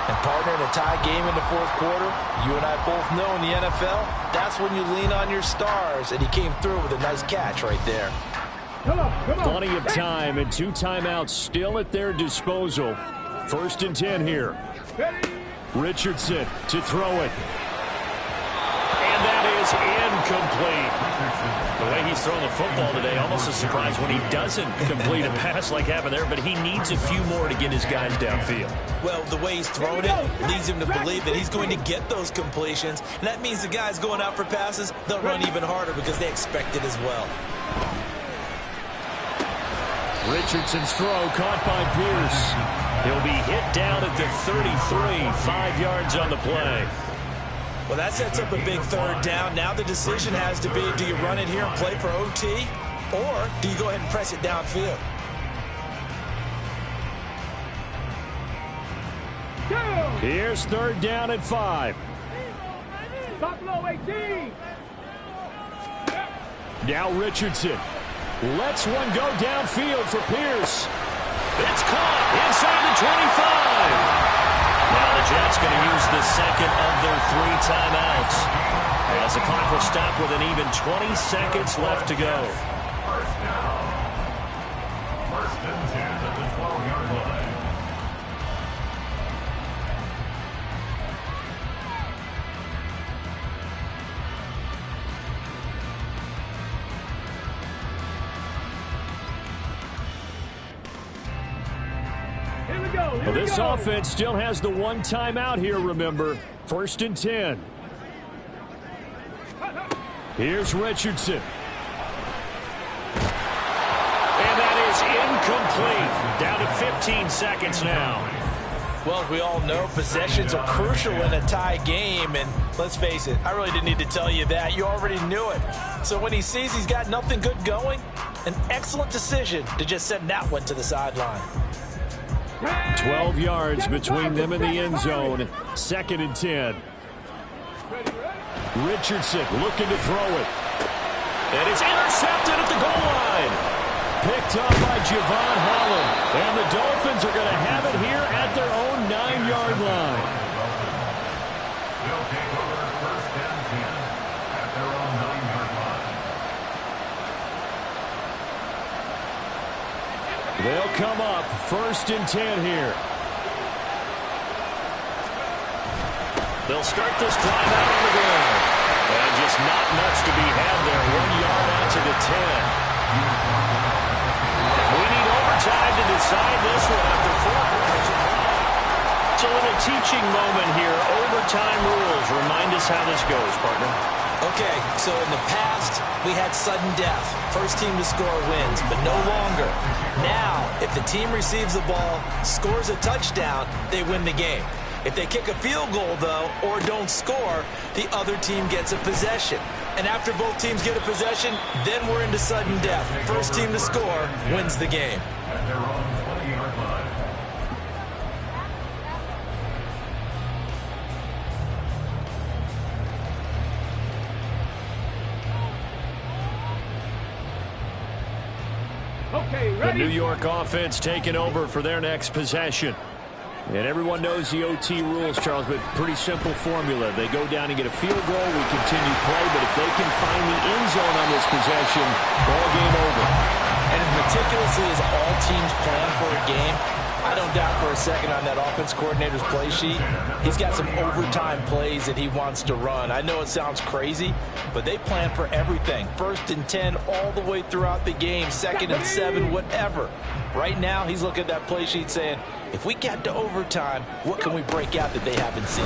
And partner, in a tie game in the fourth quarter, you and I both know in the NFL, that's when you lean on your stars, and he came through with a nice catch right there. Come on. Plenty of time and two timeouts still at their disposal. 1st and 10 here. Richardson to throw it. And that is incomplete. The way he's throwing the football today, almost a surprise when he doesn't complete a pass like happened there, but he needs a few more to get his guys downfield. Well, the way he's thrown it leads him to believe that he's going to get those completions, and that means the guys going out for passes, they'll run even harder because they expect it as well. Richardson's throw caught by Pierce. He'll be hit down at the 33, 5 yards on the play. Well, that sets up a big third down. Now the decision has to be, do you run it here and play for OT, or do you go ahead and press it downfield? Here's 3rd down at 5. Buffalo 18. Now Richardson lets one go downfield for Pierce. It's caught inside the 25. Now the Jets going to use the second of their 3 timeouts as the clock will stop with an even 20 seconds left to go. First down. 1st and 10 at the 12-yard line. Well, this offense still has the one timeout here, remember. 1st and 10. Here's Richardson. And that is incomplete. Down to 15 seconds now. Well, as we all know, possessions are crucial in a tie game. And let's face it, I really didn't need to tell you that. You already knew it. So when he sees he's got nothing good going, an excellent decision to just send that one to the sideline. 12 yards between them and the end zone. 2nd and 10. Richardson looking to throw it. And it's intercepted at the goal line. Picked up by Javon Holland. And the Dolphins are going to have it here at their own 9-yard line. They'll take over 1st and 10 at their own 9-yard line. They'll come up 1st and 10 here. They'll start this drive out on the ground. And just not much to be had there. 1 yard out to the 10. We need overtime to decide this one after 4 quarters of play. It's a little teaching moment here. Overtime rules. Remind us how this goes, partner. Okay, so in the past, we had sudden death. First team to score wins, but no longer. Now, if the team receives the ball, scores a touchdown, they win the game. If they kick a field goal, though, or don't score, the other team gets a possession. And after both teams get a possession, then we're into sudden death. First team to score wins the game. At their own 20-yard line. Okay, The ready? New York offense taking over for their next possession. And everyone knows the OT rules, Charles, but pretty simple formula. They go down and get a field goal, we continue play, but if they can find the end zone on this possession, ball game over. And as meticulously as all teams plan for a game, I don't doubt for a second on that offense coordinator's play sheet, he's got some overtime plays that he wants to run. I know it sounds crazy, but they plan for everything. 1st and 10 all the way throughout the game, 2nd and 7, whatever. Right now, he's looking at that play sheet saying, if we get to overtime, what can we break out that they haven't seen?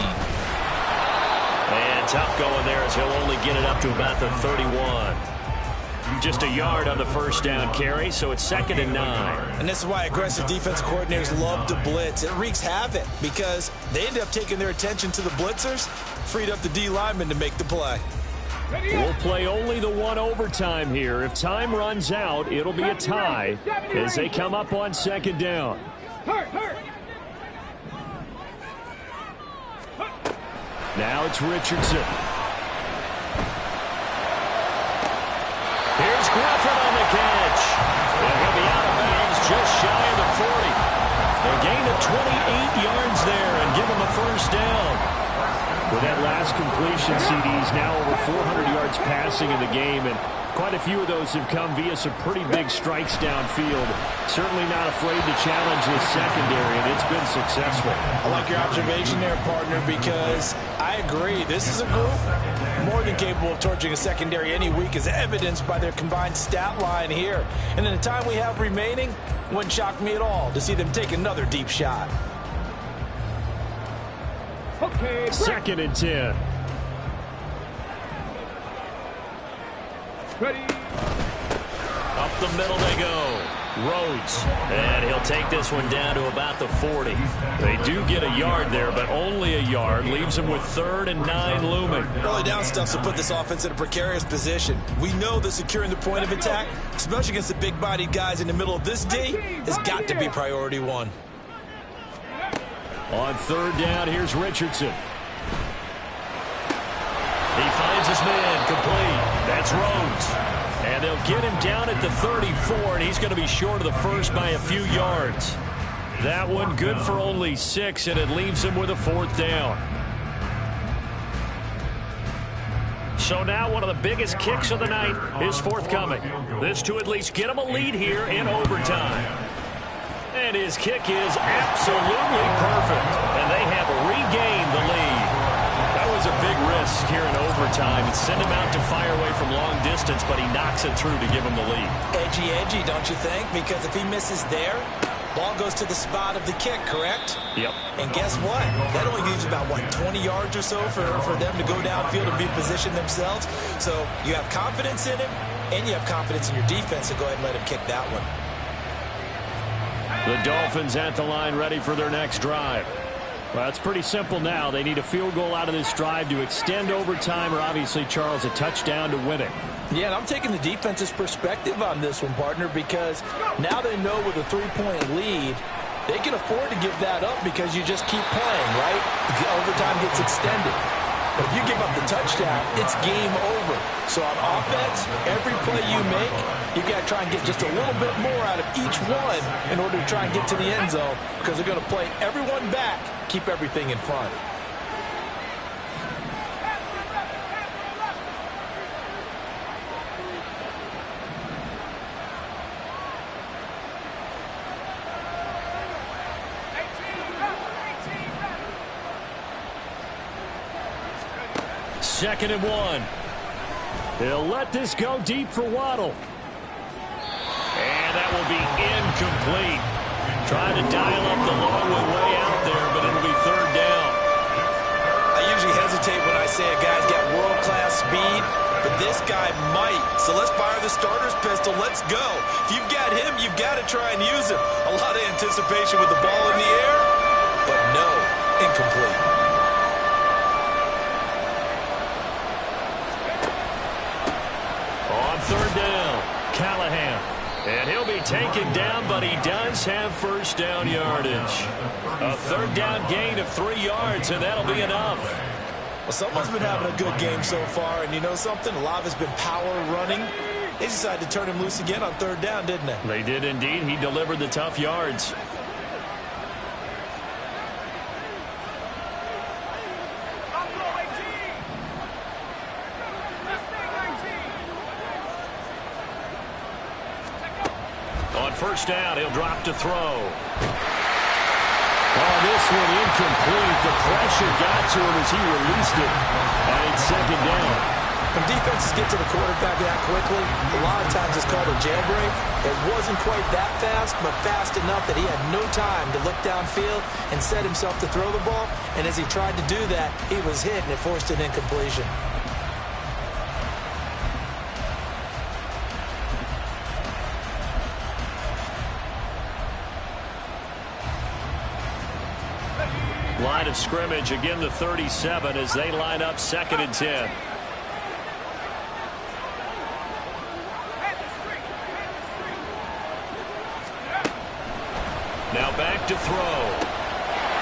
And tough going there as he'll only get it up to about the 31. Just a yard on the first down carry, so it's 2nd and 9. And this is why aggressive defense coordinators love to blitz. It wreaks havoc because they end up taking their attention to the blitzers, freed up the D lineman to make the play. We'll play only the one overtime here. If time runs out, it'll be a tie as they come up on 2nd down. Now it's Richardson. Here's Griffin on the catch. And he'll be out of bounds just shy of the 40. A gain of 28 yards there and give him a first down. With that last completion, CD's now over 400 yards passing in the game, and quite a few of those have come via some pretty big strikes downfield. Certainly not afraid to challenge this secondary, and it's been successful. I like your observation there, partner, because I agree. This is a group more than capable of torching a secondary any week, as evidenced by their combined stat line here. And in the time we have remaining, wouldn't shock me at all to see them take another deep shot. Okay, 2nd and 10. ready? Up the middle they go. Rhodes. And he'll take this one down to about the 40. They do get a yard there, but only a yard. Leaves them with 3rd and 9 looming. Early down stuff will put this offense in a precarious position. We know that securing the point of attack, especially against the big-bodied guys in the middle of this D, has got to be priority one. On 3rd down, here's Richardson. He finds his man complete. That's Rhodes. And they'll get him down at the 34, and he's going to be short of the first by a few yards. That one good for only 6, and it leaves him with a 4th down. So now one of the biggest kicks of the night is forthcoming. This to at least get him a lead here in overtime. And his kick is absolutely perfect. And they have regained the lead. That was a big risk here in overtime. It sent him out to fire away from long distance, but he knocks it through to give him the lead. Edgy, don't you think? Because if he misses there, Ball goes to the spot of the kick, correct? Yep. And guess what? That only leaves about, 20 yards or so for them to go downfield and reposition themselves. So you have confidence in him, and you have confidence in your defense to go ahead and let him kick that one. The Dolphins at the line ready for their next drive. Well, it's pretty simple now. They need a field goal out of this drive to extend overtime or obviously, Charles, a touchdown to win it. Yeah, and I'm taking the defense's perspective on this one, partner, because now they know with a 3-point lead, they can afford to give that up because you just keep playing, right? If the overtime gets extended. But if you give up the touchdown, it's game over. So on offense, every play you make, you got to try and get just a little bit more out of each one in order to try and get to the end zone because they're going to play everyone back, keep everything in front. Second and 1. They'll let this go deep for Waddle. And that will be incomplete. Trying to dial up the long one way out there, but it'll be third down. I usually hesitate when I say a guy's got world-class speed, but this guy might. So let's fire the starter's pistol. Let's go. If you've got him, you've got to try and use him. A lot of anticipation with the ball in the air, but no, incomplete. Third down, Callahan. And he'll be taken down, but he does have first down yardage. A third down gain of 3 yards, and that'll be enough. Well, someone's been having a good game so far, and you know something? A lot of it's been power running. They decided to turn him loose again on third down, didn't they? They did indeed. He delivered the tough yards. On first down, he'll drop to throw. Oh, this one incomplete. The pressure got to him as he released it. And it's second down. When defenses get to the quarterback that quickly, a lot of times it's called a jailbreak. It wasn't quite that fast, but fast enough that he had no time to look downfield and set himself to throw the ball. And as he tried to do that, he was hit, and it forced an incompletion. Line of scrimmage, again the 37 as they line up second and 10. Now back to throw.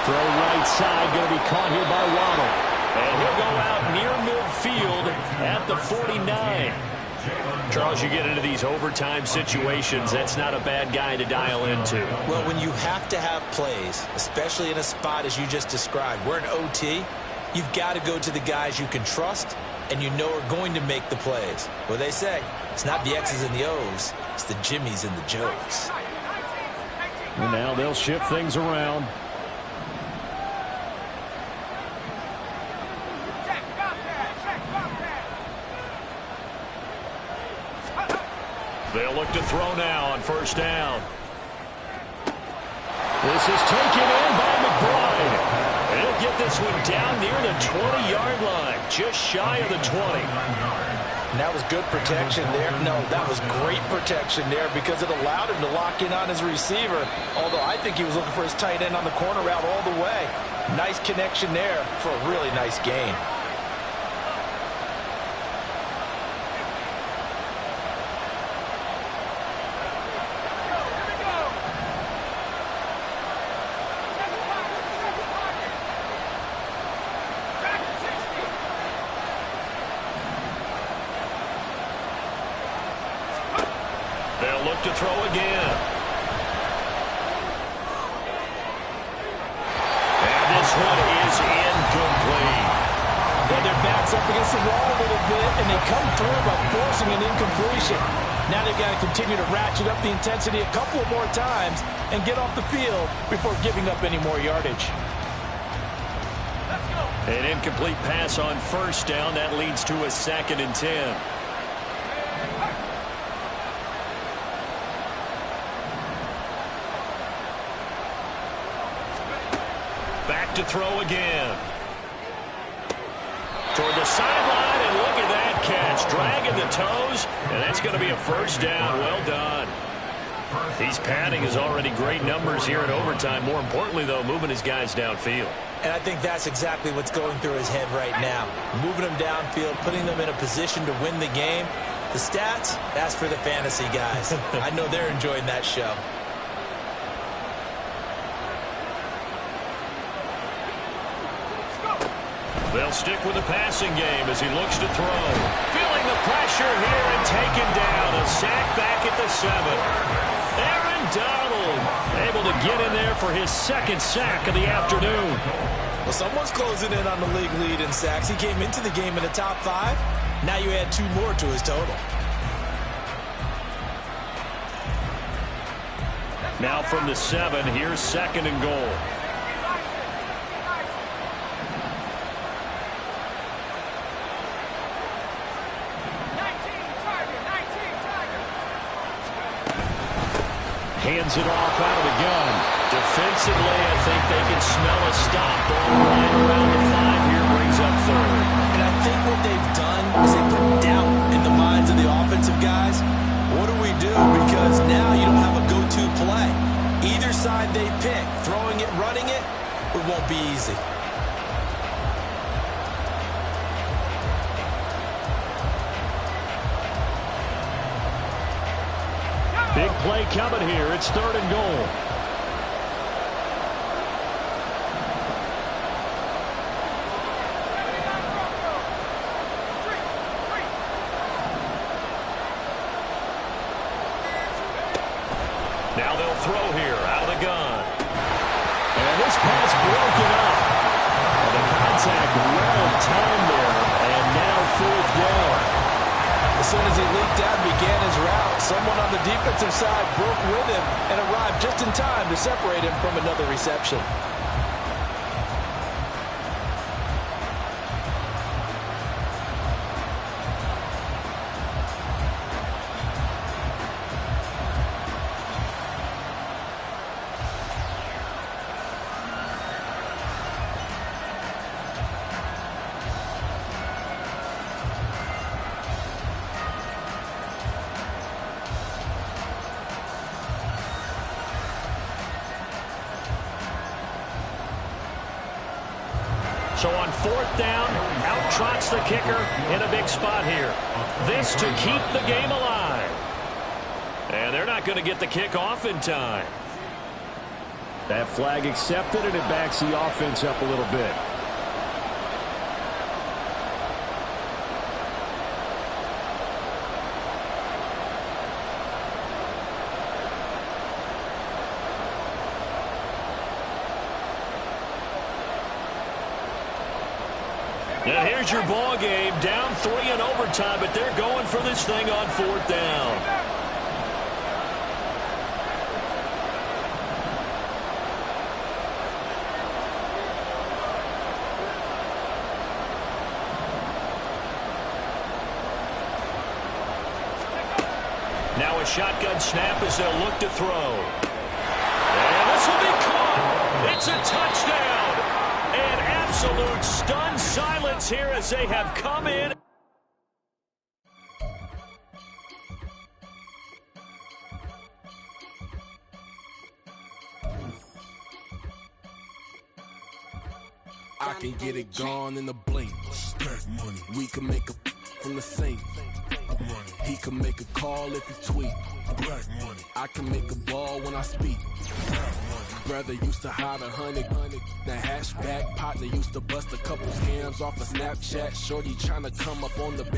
Throw right side, going to be caught here by Waddle. And he'll go out near midfield at the 49. Charles, you get into these overtime situations, that's not a bad guy to dial into. Well, when you have to have plays, especially in a spot as you just described, we're in OT, you've got to go to the guys you can trust and you know are going to make the plays. Well, they say, it's not the X's and the O's, it's the Jimmies and the Joes. And now they'll shift things around. They'll look to throw now on first down. This is taken in by McBride. And he'll get this one down near the 20-yard line, just shy of the 20. And that was good protection there. No, that was great protection there because it allowed him to lock in on his receiver, although I think he was looking for his tight end on the corner route all the way. Nice connection there for a really nice gain. To throw again. And this one is incomplete. Well, their back's up against the wall a little bit, and they come through by forcing an incompletion. Now they've got to continue to ratchet up the intensity a couple of more times and get off the field before giving up any more yardage. An incomplete pass on first down. That leads to a second and 10. Back to throw again. Toward the sideline, and look at that catch. Dragging the toes, and that's going to be a first down. Well done. He's padding his already great numbers here in overtime. More importantly, though, moving his guys downfield. And I think that's exactly what's going through his head right now. Moving them downfield, putting them in a position to win the game. The stats, that's for the fantasy guys. I know they're enjoying that show. They'll stick with the passing game as he looks to throw. Feeling the pressure here and taken down. A sack back at the 7. Aaron Donald able to get in there for his second sack of the afternoon. Well, someone's closing in on the league lead in sacks. He came into the game in the top 5. Now you add 2 more to his total. Now from the 7, here's 2nd and goal. Hands it off out of the gun. Defensively, I think they can smell a stop. Ball right around the 5 here, brings up 3rd. And I think what they've done is they put doubt in the minds of the offensive guys. What do we do? Because now you don't have a go-to play. Either side they pick, throwing it, running it, it won't be easy. Big play coming here. It's 3rd and goal. Now they'll throw here out of the gun. And this pass broken up. And the contact well timed there. And now 4th down. As soon as he leaped out and began his route, someone on the defensive side broke with him and arrived just in time to separate him from another reception. So on 4th down, out trots the kicker in a big spot here. This to keep the game alive. And they're not going to get the kick off in time. That flag accepted, and it backs the offense up a little bit. And here's your ball game, down 3 in overtime, but they're going for this thing on 4th down. Now a shotgun snap as they'll look to throw. And this will be caught. It's a touchdown. An absolute stunned silence here as they have come in. I can get it gone in a blink. We can make a from the sink. He can make a call if he tweet. I can make a ball when I speak. Brother used to hide 100. The hatchback partner used to bust a couple scams off of Snapchat. Shorty tryna come up on the